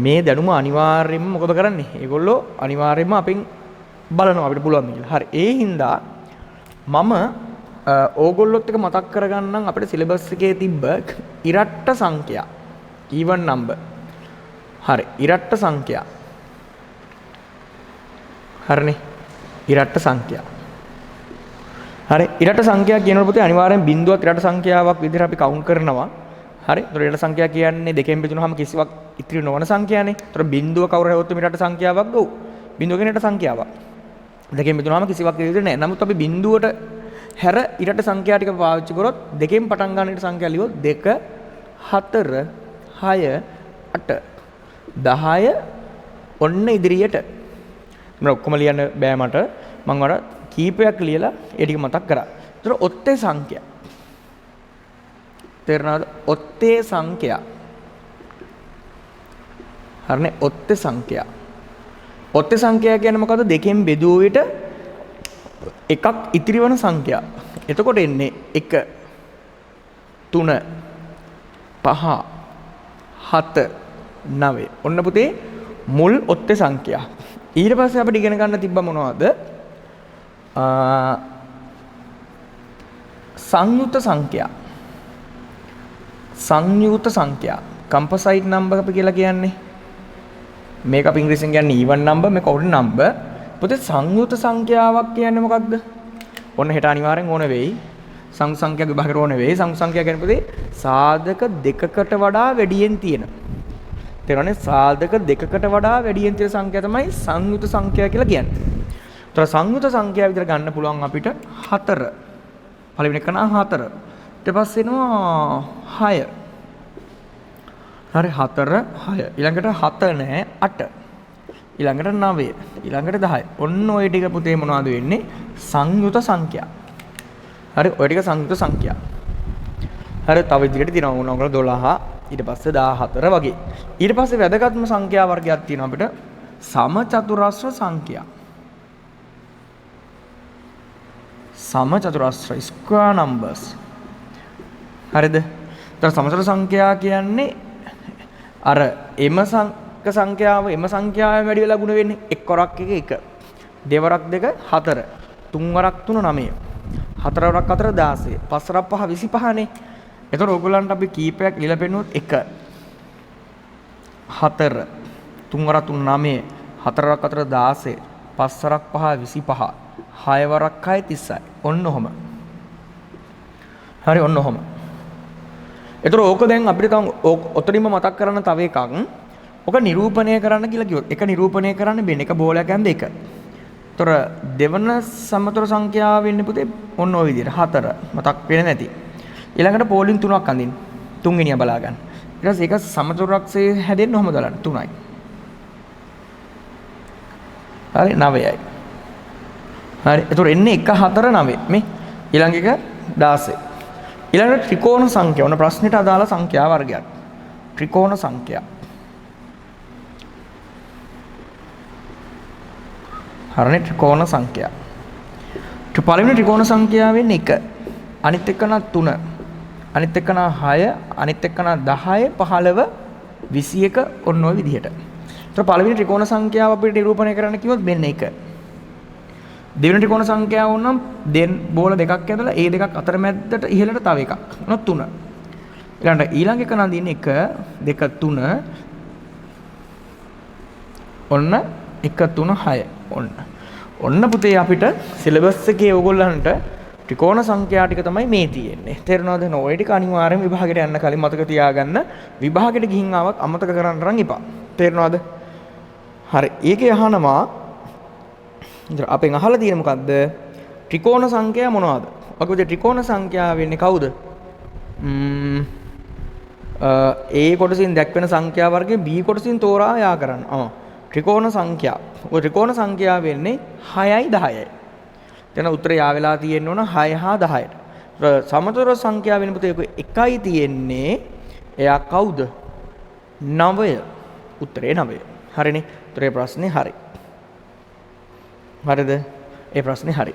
මේ දැනුම අනිවාර්යයෙන්ම මොකද කරන්නේ? ඒගොල්ලෝ අනිවාර්යයෙන්ම අපෙන් බලනවා අපිට පුළුවන් කියලා. හරි. ඒ හින්දා මම ඕගොල්ලොත් එක මතක් කරගන්නම් අපිට සිලබස් එකේ තිබ්බ ඉරට්ට සංඛ්‍යා. even number. හරි. ඉරට්ට සංඛ්‍යා. හරිනේ. ඉරට්ට සංඛ්‍යා. හරි. ඉරට්ට සංඛ්‍යා කියනකොට පුතේ අනිවාර්යෙන් බිඳුවත් ඉරට්ට සංඛ්‍යාවක් විදිහට අපි කවුන්ට් කරනවා. හරි. ඒතර ඉරට්ට සංඛ්‍යා කියන්නේ දෙකෙන් බෙදුනහම කිසිවක් ඉතිරි නොවන සංඛ්‍යානේ. ඒතර බිඳුව කවුරු හරි හොත් ඉරට්ට සංඛ්‍යාවක් ගෝ. බිඳුව කියන්නේ ඉරට්ට සංඛ්‍යාවක්. දෙකෙන් බෙදුනහම කිසිවක් ඉතිරි නැහැ. නමුත් අපි බිඳුවට හැර ඉරට්ට සංඛ්‍යා ටික පාවිච්චි කරොත් දෙකෙන් පටන් ගන්න ඉරට්ට සංඛ්‍යා ලියුවොත් 2 4 6 8 10 ඔන්න ඉදිරියට. මම ඔක්කොම ලියන්න බෑ මට. මම වර කීපයක් ලියලා ඒ ටික මතක් කරා. ඒතර ඔත්තේ සංඛ්‍යා. තේරෙනවද? ඔත්තේ සංඛ්‍යා. හරිනේ ඔත්තේ සංඛ්‍යා. ඔත්තේ සංඛ්‍යා කියන්නේ මොකද්ද? දෙකෙන් බෙදුව විට එකක් ඉතිරි වන සංඛ්‍යා. එතකොට එන්නේ 1 3 5 7 9. ඔන්න පුතේ මුල් ඔත්තේ සංඛ්‍යා. ඊට පස්සේ අපිට ඉගෙන ගන්න තිබ්බ මොනවද? සංයුත සංඛ්‍යා. සංයුත සංඛ්‍යා. කම්පොසයිට් නම්බර් අපි කියලා කියන්නේ. මේක අපි ඉංග්‍රීසියෙන් කියන්නේ even number, මේක odd number. පුතේ සංයුත සංඛ්‍යාවක් කියන්නේ මොකක්ද? ඔන්න හෙට අනිවාර්යෙන් ඕන වෙයි. සංයුත සංඛ්‍යාවක් විභාගයට ඕන වෙයි. සංයුත සංඛ්‍යා කියන්නේ පුතේ සාධක දෙකකට වඩා වැඩියෙන් තියෙන. තේරෙනවනේ? සාධක දෙකකට වඩා වැඩියෙන් තියෙන සංඛ්‍යා තමයි සංයුත සංඛ්‍යා කියලා කියන්නේ. ඒතර සංයුත සංඛ්‍යා විතර ගන්න පුළුවන් අපිට 4. පළවෙනි එක නම් 4. ඊට පස්සේ එනවා 6. හරි 4 6. ඊළඟට 7 නෑ 8. ඊළඟට 9. ඊළඟට 10. ඔන්න ඔය ටික පුතේ මොනවද වෙන්නේ? සංයුත සංඛ්‍යා. හරි ඔය ටික සංයුත සංඛ්‍යා. හරි තව ඉදිරියට තියෙනවා මොනවාද 12 ඊට පස්සේ 14 වගේ. ඊට පස්සේ වැදගත්ම සංඛ්‍යා වර්ගයක් තියෙනවා අපිට සමචතුරස්‍ර සංඛ්‍යා. සමචතුරස්‍ර ස්ක්වයර් නම්බර්ස්. හරිද? ඒතර සමචතුර සංඛ්‍යා කියන්නේ අර එම සංඛ්‍යාව එම සංඛ්‍යාවෙන් වැඩි වෙලා ගුණ වෙන්නේ එක් වරක් එක 1 දෙවරක් 2 4 තුන් වරක් 3 9 හතර වරක් 4 16 පස් වරක් 5 25 නේ. එතකොට ඕගොල්ලන්ට අපි කීපයක් ලියලා පෙන්නුවොත් 1 4 3 වරක් 3 9 4 වරක් 4 16 5 වරක් 5 25 6 වරක් 6 30යි. ඔන්න ඔහම. හරි ඔන්න ඔහම. එතකොට ඕක දැන් අපිට තව ඔතනින්ම මතක් කරන්න තව එකක්. ඔක නිරූපණය කරන්න කියලා කිව්වොත් එක නිරූපණය කරන්න බෙන් එක බෝලයක් යන්ද එක. ඒතර දෙවන සමතර සංඛ්‍යාව වෙන්නේ පුතේ ඔන්න ඔය විදිහට 4 මතක් වෙන්නේ නැති. ඊළඟට පෝලින් 3ක් අඳින්න. තුන්වෙනිය බලා ගන්න. ඊට පස්සේ ඒක සමතුරක්ෂේ හැදෙන්න ඔහම දාන්න 3යි. හරි 9යි. හරි ඒතර එන්නේ 1 4 9 මේ ඊළඟ එක 16. ඊළඟට ත්‍රිකෝණ සංඛ්‍යා. ඔන්න ප්‍රශ්නෙට අදාළ සංඛ්‍යා වර්ගයක්. ත්‍රිකෝණ සංඛ්‍යා. හරිනේ ත්‍රිකෝණ සංඛ්‍යා. පළවෙනි ත්‍රිකෝණ සංඛ්‍යාව වෙන්නේ 1. අනිත් එක නම් 3. අනිත් එක නම් 6. අනිත් එක නම් 10 15 21 ඔන්න ඔය විදිහට. ඒතර පළවෙනි ත්‍රිකෝණ සංඛ්‍යාව අපිට නිරූපණය කරන්න කිව්වොත් මෙන්න 1. දෙවෙනි ත්‍රිකෝණ සංඛ්‍යාව වුණනම් දෙන් බෝල දෙකක් ඇදලා ඒ දෙකක් අතර මැද්දට ඉහළට තව එකක්. ඔන්න 3. ඊළඟ එක නම් දින්නේ 1 2 3 ඔන්න 1 3 6 ඔන්න පුතේ අපිට සිලබස් එකේ ඕගොල්ලන්ට ත්‍රිකෝණ සංඛ්‍යා ටික තමයි මේ තියෙන්නේ. තේරෙනවද? ඔය ටික අනිවාර්යෙන් විභාගයට යන්න කලින් මතක තියාගන්න. විභාගයට ගිහින් ආවත් අමතක කරන්න රන් එපා. තේරෙනවද? හරි. ඒකේ අහනවා අපෙන් අහලා තියෙන මොකද්ද? ත්‍රිකෝණ සංඛ්‍යා මොනවද? ඔකද ත්‍රිකෝණ සංඛ්‍යා වෙන්නේ කවුද? A කොටසින් දැක්වෙන සංඛ්‍යා වර්ගයේ B කොටසින් තෝරා යා කරන්න. ත්‍රිකෝණ සංඛ්‍යා. ඔය ත්‍රිකෝණ සංඛ්‍යා වෙන්නේ 6යි 10යි. එතන උත්තරය යා වෙලා තියෙන්න ඕන 6 හා 10ට. සමතුලිත සංඛ්‍යා වෙන පුතේ එකයි තියෙන්නේ. එයා කවුද? 9. උත්තරේ 9. හරිනේ. උත්තරේ ප්‍රශ්නේ හරි. හරිද? ඒ ප්‍රශ්නේ හරි.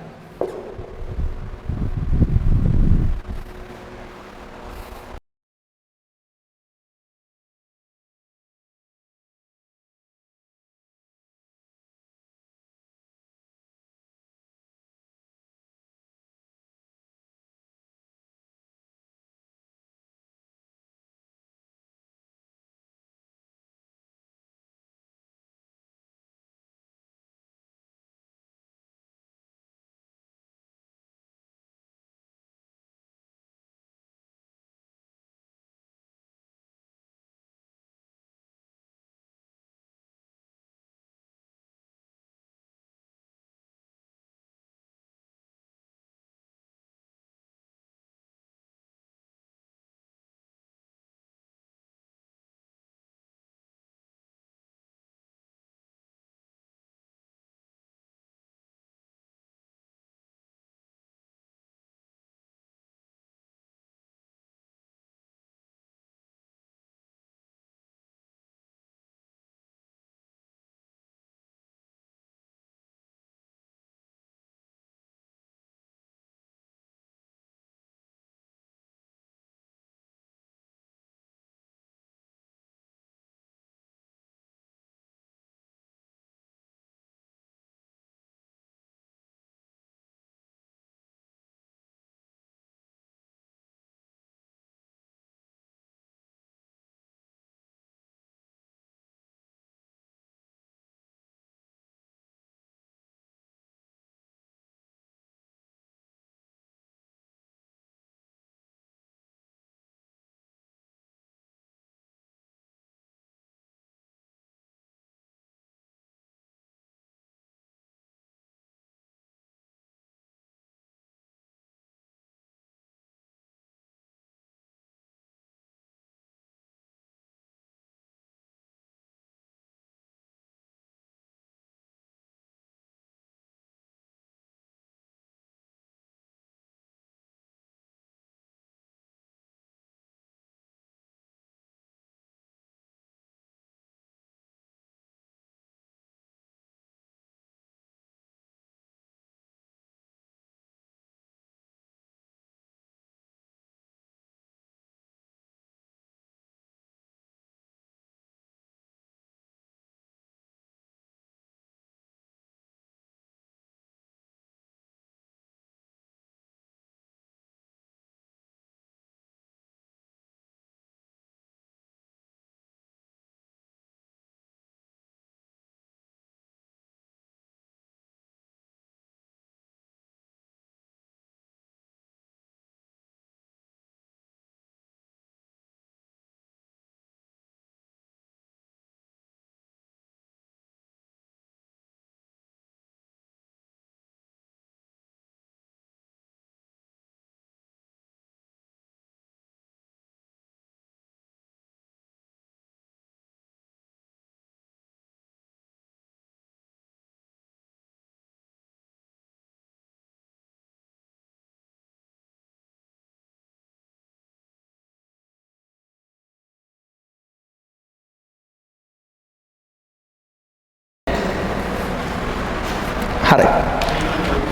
හරි.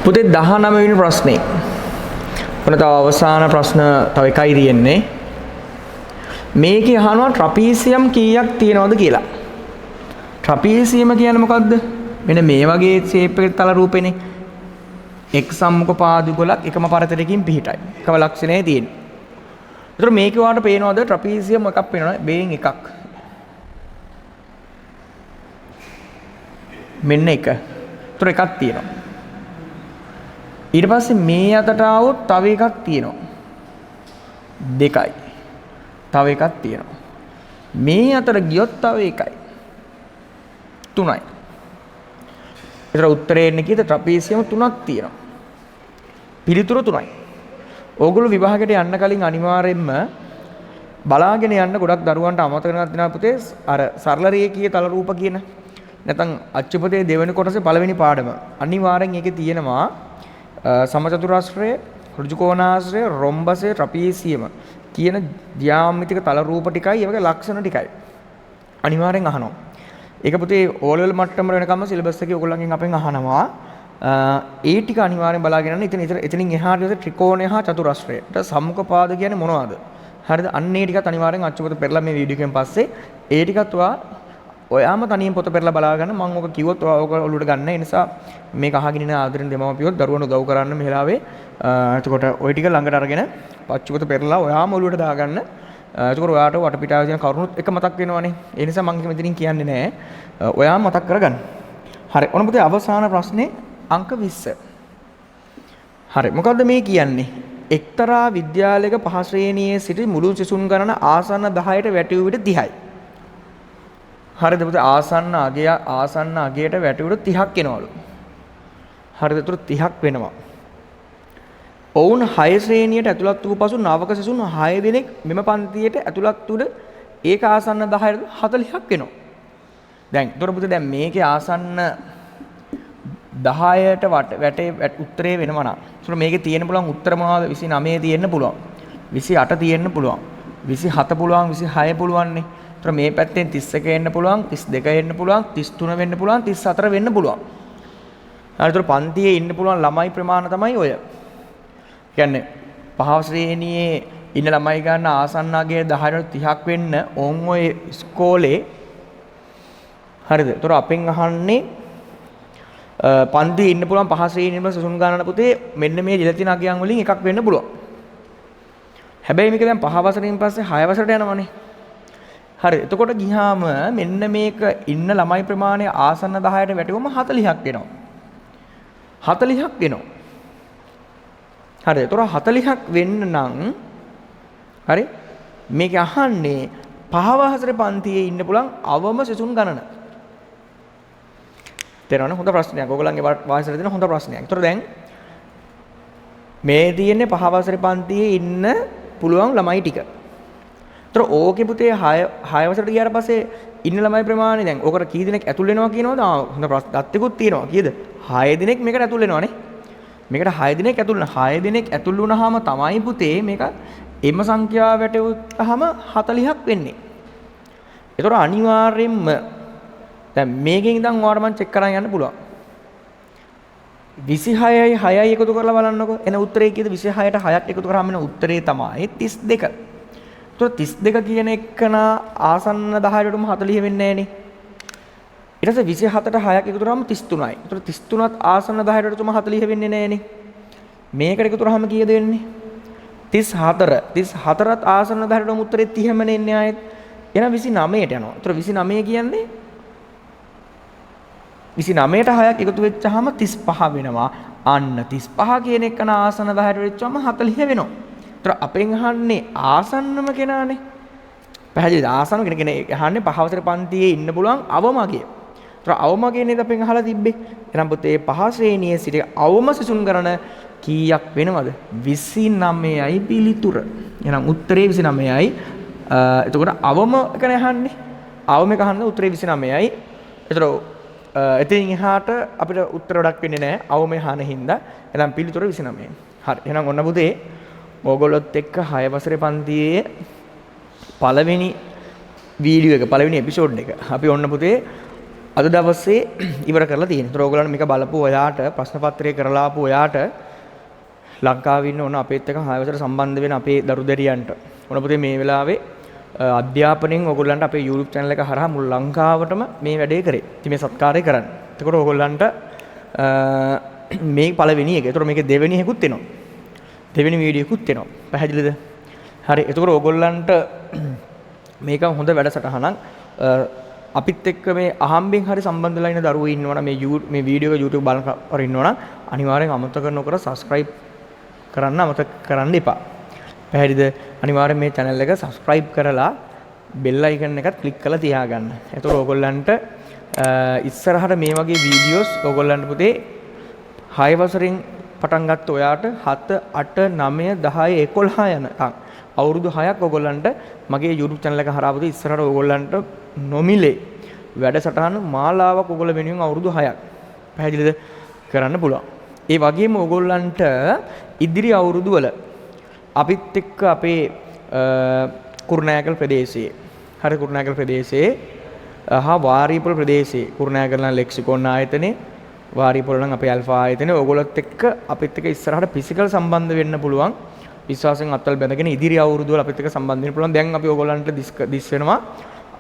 පුතේ 19 වෙනි ප්‍රශ්නේ. ඔන්න තව අවසාන ප්‍රශ්න තව එකයි තියෙන්නේ. මේකේ අහනවා ට්‍රපීසියම් කීයක් තියෙනවද කියලා. ට්‍රපීසියම කියන්නේ මොකද්ද? මෙන්න මේ වගේ ෂේප් එකක තල රූපෙනේ. එක් සම්මුඛ පාදුගලක් එකම පරතරයකින් පිහිටයි. එකම ලක්ෂණය තියෙනවා. ඒතර මේකේ වාට පේනවද ට්‍රපීසියම් එකක් පේනවද? බේන් එකක්. මෙන්න එක. ඒතර එකක් තියෙනවා. ඊට පස්සේ මේ අතට આવොත් තව එකක් තියෙනවා. දෙකයි. තව එකක් තියෙනවා. මේ අතට ගියොත් තව එකයි. තුනයි. ඒතර උත්තරේ එන්නේ කීයද? ට්‍රපීසියම් තුනක් තියෙනවා. පිළිතුර තුනයි. ඕගොල්ලෝ විභාගයට යන්න කලින් අනිවාර්යයෙන්ම බලාගෙන යන්න ගොඩක් දරුවන්ට අමතක වෙනවා දිනා පුතේ අර සරල රේඛීය තල රූප කියන නැත්නම් අච්චුපතේ දෙවෙනි කොටසේ පළවෙනි පාඩම අනිවාර්යෙන් ඒකේ තියෙනවා සමචතුරාශ්‍රය ඍජුකෝණාශ්‍රය රොම්බසය ට්‍රපීසියම කියන ද්‍යාමිතික තල රූප ටිකයි ඒවගේ ලක්ෂණ ටිකයි අනිවාර්යෙන් අහනවා. ඒක පුතේ O level මට්ටම වෙනකම්ම සිලබස් එකේ ඔයගොල්ලන්ගෙන් අපෙන් අහනවා. ඒ ටික අනිවාර්යෙන් බලාගෙන යන්න. එතනින් එහාට ත්‍රිකෝණය හා චතුරස්‍රය. ඊට සම්මුඛ පාද කියන්නේ මොනවද? හරිද? අන්න ඒ ටිකත් අනිවාර්යෙන් අච්චුපත පෙරලා මේ වීඩියෝ එකෙන් පස්සේ ඒ ටිකත් ඔයාම තනියෙන් පොත පෙරලා බලා ගන්න. මම ඔක කිව්වොත් ඔයා ඔක ඔලුවට ගන්න. ඒ නිසා මේක අහගෙන ඉන්න ආදරෙන් දෙමව්පියොත් දරුවන්ට උදව් කරන්න මේ වෙලාවේ. එතකොට ওই ටික ළඟට අරගෙන අච්චුපත පෙරලා ඔයාම ඔලුවට දාගන්න. එතකොට ඔයාට වටපිටාවේ තියෙන කරුණුත් එක මතක් වෙනවනේ. ඒ නිසා මම මෙතනින් කියන්නේ නැහැ. ඔයාම මතක් කරගන්න. හරි. ඔන්න පුතේ අවසාන ප්‍රශ්නේ අංක 20. හරි. මොකද්ද මේ කියන්නේ? එක්තරා විද්‍යාලයක පහ ශ්‍රේණියේ සිටි මුළු සිසුන් ගණන ආසන්න 10ට වැටි වූ විට 30යි. හරිද පුතේ? ආසන්න අගයට වැටි වුට 30ක් එනවලු. හරිද? ඒතර 30ක් වෙනවා. ඔවුන් 6 ශ්‍රේණියට ඇතුළත් වූ පසු නවක සිසුන් 6 දෙනෙක් මෙම පන්තියට ඇතුළත් වුණ ඒක ආසන්න 10ට 40ක් වෙනවා. දැන් ඒතර පුතේ දැන් මේකේ ආසන්න 10ට වැටේ උත්තරේ වෙනවා නම් ඒතර මේකේ තියෙන්න පුළුවන් උත්තර මොනවද? 29 තියෙන්න පුළුවන්. 28 තියෙන්න පුළුවන්. 27 පුළුවන්. 26 පුළුවන් නේ. ඒතර මේ පැත්තෙන් 31 එන්න පුළුවන්. 32 එන්න පුළුවන්. 33 වෙන්න පුළුවන්. 34 වෙන්න පුළුවන්. හරිද? පන්තියේ ඉන්න පුළුවන් ළමයි ප්‍රමාණය තමයි ඔය. කියන්නේ පහව ශ්‍රේණියේ ඉන්න ළමයි ගන්න ආසන්න අගය 10ට 30ක් වෙන්න ඕන් ඔය ඉස්කෝලේ හරිද? ඒතර අපෙන් අහන්නේ පන්තියේ ඉන්න පුළුවන් පහ ශ්‍රේණියේම සසුන් ගණන පුතේ මෙන්න මේ දිලතින අගයන් වලින් එකක් වෙන්න පුළුවන්. හැබැයි මේක දැන් පහ වසරෙන් පස්සේ 6 වසරට යනවනේ. හරි. එතකොට ගියාම මෙන්න මේක ඉන්න ළමයි ප්‍රමාණය ආසන්න 10ට වැටුවම 40ක් වෙනවා. 40ක් වෙනවා. හරි. ඒතර 40ක් වෙන්න නම් හරි මේක අහන්නේ පහව හතරේ පන්තියේ ඉන්න පුළුවන් අවම සිසුන් ගණන. තේරෙනවද? හොඳ ප්‍රශ්නයක්. ඔයගොල්ලන්ගේ වාසයට දෙන හොඳ ප්‍රශ්නයක්. ඒතර දැන් මේ තියෙන්නේ පහව හතරේ පන්තියේ ඉන්න පුළුවන් ළමයි ටික. ඒතර ඕකේ පුතේ 6 වසරට ගියාට පස්සේ ඉන්න ළමයි ප්‍රමාණය දැන් ඕකට කී දෙනෙක් ඇතුල් වෙනවා කියනවද? හොඳ දත්තෙකුත් තියෙනවා. කීයද? 6 දෙනෙක් මේකට ඇතුල් වෙනවානේ. මේකට 6 දෙනෙක් ඇතුල් වෙන 6 දෙනෙක් ඇතුල් වුණාම තමයි පුතේ මේක එම සංඛ්‍යාව වැටුවාම 40ක් වෙන්නේ. ඒතර අනිවාර්යෙන්ම දැන් මේකෙන් ඉඳන් ඔයාලට මම චෙක් කරන් යන්න පුළුවන්. 26යි 6යි එකතු කරලා බලන්නකෝ. එන උත්තරේ කීයද? 26ට 6ක් එකතු කරාම එන උත්තරේ තමයි 32. ඒතර 32 කියන එකන ආසන්න 10ටම 40 වෙන්නේ නැහනේ. ඊට පස්සේ 27ට 6ක් එකතු කරාම 33යි. ඒතර 33ත් ආසන්න 10ටම 40 වෙන්නේ නැහනේ. මේකට එකතු කරාම කීයද වෙන්නේ? 34. 34ත් ආසන්න 10ටම උත්තරේ 30ම නෙන්නේ ආයෙත්. එහෙනම් 29ට යනවා. ඒතර 29 කියන්නේ 29ට 6ක් එකතු වෙච්චාම 35 වෙනවා. අන්න 35 කියන එක ආසන්න 10ට වෙච්චාම 40 වෙනවා. ඒතර අපෙන් අහන්නේ ආසන්නම කෙනානේ. පැහැදිලිද? ආසන්න කෙනෙක් අහන්නේ පහවතර පන්තියේ ඉන්න පුළුවන් අවමගිය. ඒතර අවමගිය නේද අපෙන් අහලා තිබ්බේ. එහෙනම් පුතේ පහ ශ්‍රේණියේ සිට අවම සිසුන් ගණන කීයක් වෙනවද? 29යි පිළිතුර. එහෙනම් උත්තරේ 29යි. එතකොට අවම එකනේ අහන්නේ. අවම එක අහන්න උත්තරේ 29යි. ඒතර එතනින් එහාට අපිට උත්තර ගොඩක් වෙන්නේ නැහැ. අවම අහන හින්දා. එහෙනම් පිළිතුර 29යි. හරි. එහෙනම් ඔන්න පුතේ ඕගොල්ලොත් එක්ක 6 වසරේ පන්තියේ පළවෙනි වීඩියෝ එක පළවෙනි එපිසෝඩ් එක අපි ඔන්න පුතේ අද දවසේ ඉවර කරලා තියෙනවා. ඒතර ඕගොල්ලන් මේක බලපු ඔයාට ප්‍රශ්න පත්‍රය කරලා ආපු ඔයාට ලංකාවේ ඉන්න ඕන අපේත් එක්ක 6 වසර සම්බන්ධ වෙන අපේ දරු දැරියන්ට ඕන පුතේ මේ වෙලාවේ අධ්‍යාපනයෙන් ඕගොල්ලන්ට අපේ YouTube channel එක හරහා මුළු ලංකාවටම මේ වැඩේ කරේ. ඉතින් මේ සත්කාරය කරන්න. එතකොට ඕගොල්ලන්ට මේ පළවෙනි එක. ඒතර මේකේ දෙවෙනි එකකුත් එනවා. දෙවෙනි වීඩියෝ එකකුත් එනවා. පැහැදිලිද? හරි. එතකොට ඕගොල්ලන්ට මේක හොඳ වැඩසටහනක්. අපිත් එක්ක මේ අහම්බෙන් හරි සම්බන්ධ වෙලා ඉන්න දරුවෝ ඉන්නවනම් මේ වීඩියෝ එක YouTube බලන කර ඉන්නවනම් අනිවාර්යෙන් අමතක නොකර subscribe කරන්න අමතක කරන්න එපා. පැහැදිලිද? අනිවාර්යෙන් මේ channel එක subscribe කරලා bell icon එකත් click කරලා තියාගන්න. එතකොට ඕගොල්ලන්ට ඉස්සරහට මේ වගේ වීඩියෝස් ඕගොල්ලන්ට පුතේ 6 වසරෙන් පටන් ගත්ත ඔයාට 7 8 9 10 11 යනකම් අවුරුදු 6ක් ඕගොල්ලන්ට මගේ YouTube channel එක හරහා පුතේ ඉස්සරහට ඕගොල්ලන්ට නොමිලේ වැඩසටහන මාලාවක් ඕගොල්ලෝ වෙනුවෙන් අවුරුදු 6ක් පැහැදිලිද කරන්න පුළුවන්. ඒ වගේම ඕගොල්ලන්ට ඉදිරි අවුරුදු වල අපිත් එක්ක අපේ කුරුණෑගල ප්‍රදේශයේ හරි කුරුණෑගල ප්‍රදේශයේ හා වාරීපොළ ප්‍රදේශයේ කුරුණෑගල නම් ලෙක්සිකොන් ආයතනේ වාරීපොළ නම් අපේ අල්ෆා ආයතනේ ඕගොල්ලොත් එක්ක අපිත් එක්ක ඉස්සරහට ෆිසිකල් සම්බන්ධ වෙන්න පුළුවන්. විශ්වාසයෙන් අත්වල බැඳගෙන ඉදිරි අවුරුදු වල අපිත් එක්ක සම්බන්ධ වෙන්න පුළුවන්. දැන් අපි ඕගොල්ලන්ට දිස් වෙනවා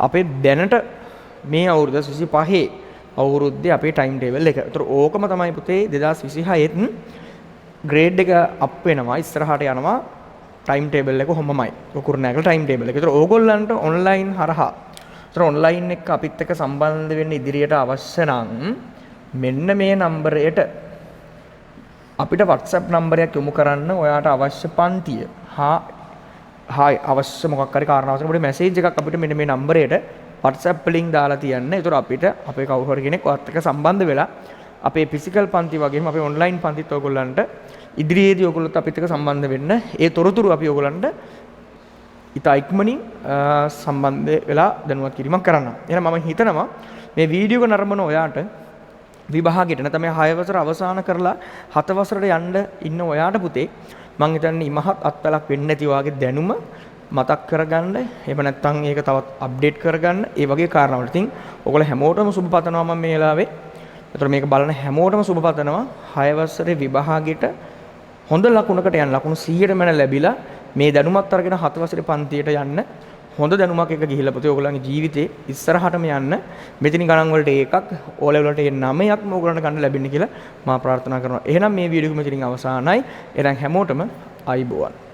අපේ දැනට මේ අවුරුද්ද 25 අවුරුද්දේ අපේ ටයිම් ටේබල් එක. ඒතර ඕකම තමයි පුතේ 2026 ග්‍රේඩ් එක අප් වෙනවා ඉස්සරහට යනවා ටයිම් ටේබල් එක කොහොමමයි. කුරුණෑගල ටයිම් ටේබල් එක. ඒතර ඕගොල්ලන්ට ඔන්ලයින් හරහා ඒතර ඔන්ලයින් එක අපිත් එක්ක සම්බන්ධ වෙන්න ඉදිරියට අවශ්‍ය නම් මෙන්න මේ නම්බරයට අපිට WhatsApp නම්බරයක් යොමු කරන්න ඔයාට අවශ්‍ය පන්තිය. හායි අවශ්‍ය මොකක් හරි කාරණාවක් අපිට මැසේජ් එකක් අපිට මෙන්න මේ නම්බරයට WhatsApp වලින් දාලා තියන්න. ඒතර අපිට අපේ කවුරු හරි කෙනෙක් ඔයත් එක්ක සම්බන්ධ වෙලා අපේ ෆිසිකල් පන්ති වගේම අපේ ඔන්ලයින් පන්තිත් ඔයගොල්ලන්ට ඉදිරියේදී ඔයගොල්ලොත් අපිත් එක්ක සම්බන්ධ වෙන්න ඒ තොරතුරු අපි ඔයගොල්ලන්ට ඉතා ඉක්මනින් සම්බන්ධ වෙලා දැනුවත් කිරීමක් කරන්න. එහෙනම් මම හිතනවා මේ වීඩියෝ එක නරඹන ඔයාට විභාගයට නැත්නම් මේ 6 වසර අවසන් කරලා 7 වසරට යන්න ඉන්න ඔයාට පුතේ මම හිතන්නේ ඉමහත් අත්වලක් වෙන්නේ නැති වාගේ දැනුම මතක් කරගන්න එහෙම නැත්නම් ඒක තවත් අප්ඩේට් කරගන්න ඒ වගේ කාරණාවල. ඉතින් ඔයගොල්ලෝ හැමෝටම සුබ පතනවා මම මේ වෙලාවේ. ඒතර මේක බලන හැමෝටම සුබ පතනවා 6 වසරේ විභාගයට හොඳ ලකුණකට යන්න ලකුණු 100ට මන ලැබිලා මේ දැනුමත් අරගෙන 7 වසරේ පන්තියට යන්න හොඳ දැනුමක් එක ගිහිල්ලා පුතේ ඔයගොල්ලන්ගේ ජීවිතේ ඉස්සරහටම යන්න මෙතනින් ගණන් වලට ඒකක් O level වලට 9ක්ම ඔයගොල්ලන්ට ගන්න ලැබෙන්න කියලා මම ප්‍රාර්ථනා කරනවා. එහෙනම් මේ වීඩියෝ එක මෙතනින් අවසానයි. එහෙනම් හැමෝටම ආයිබෝවන්.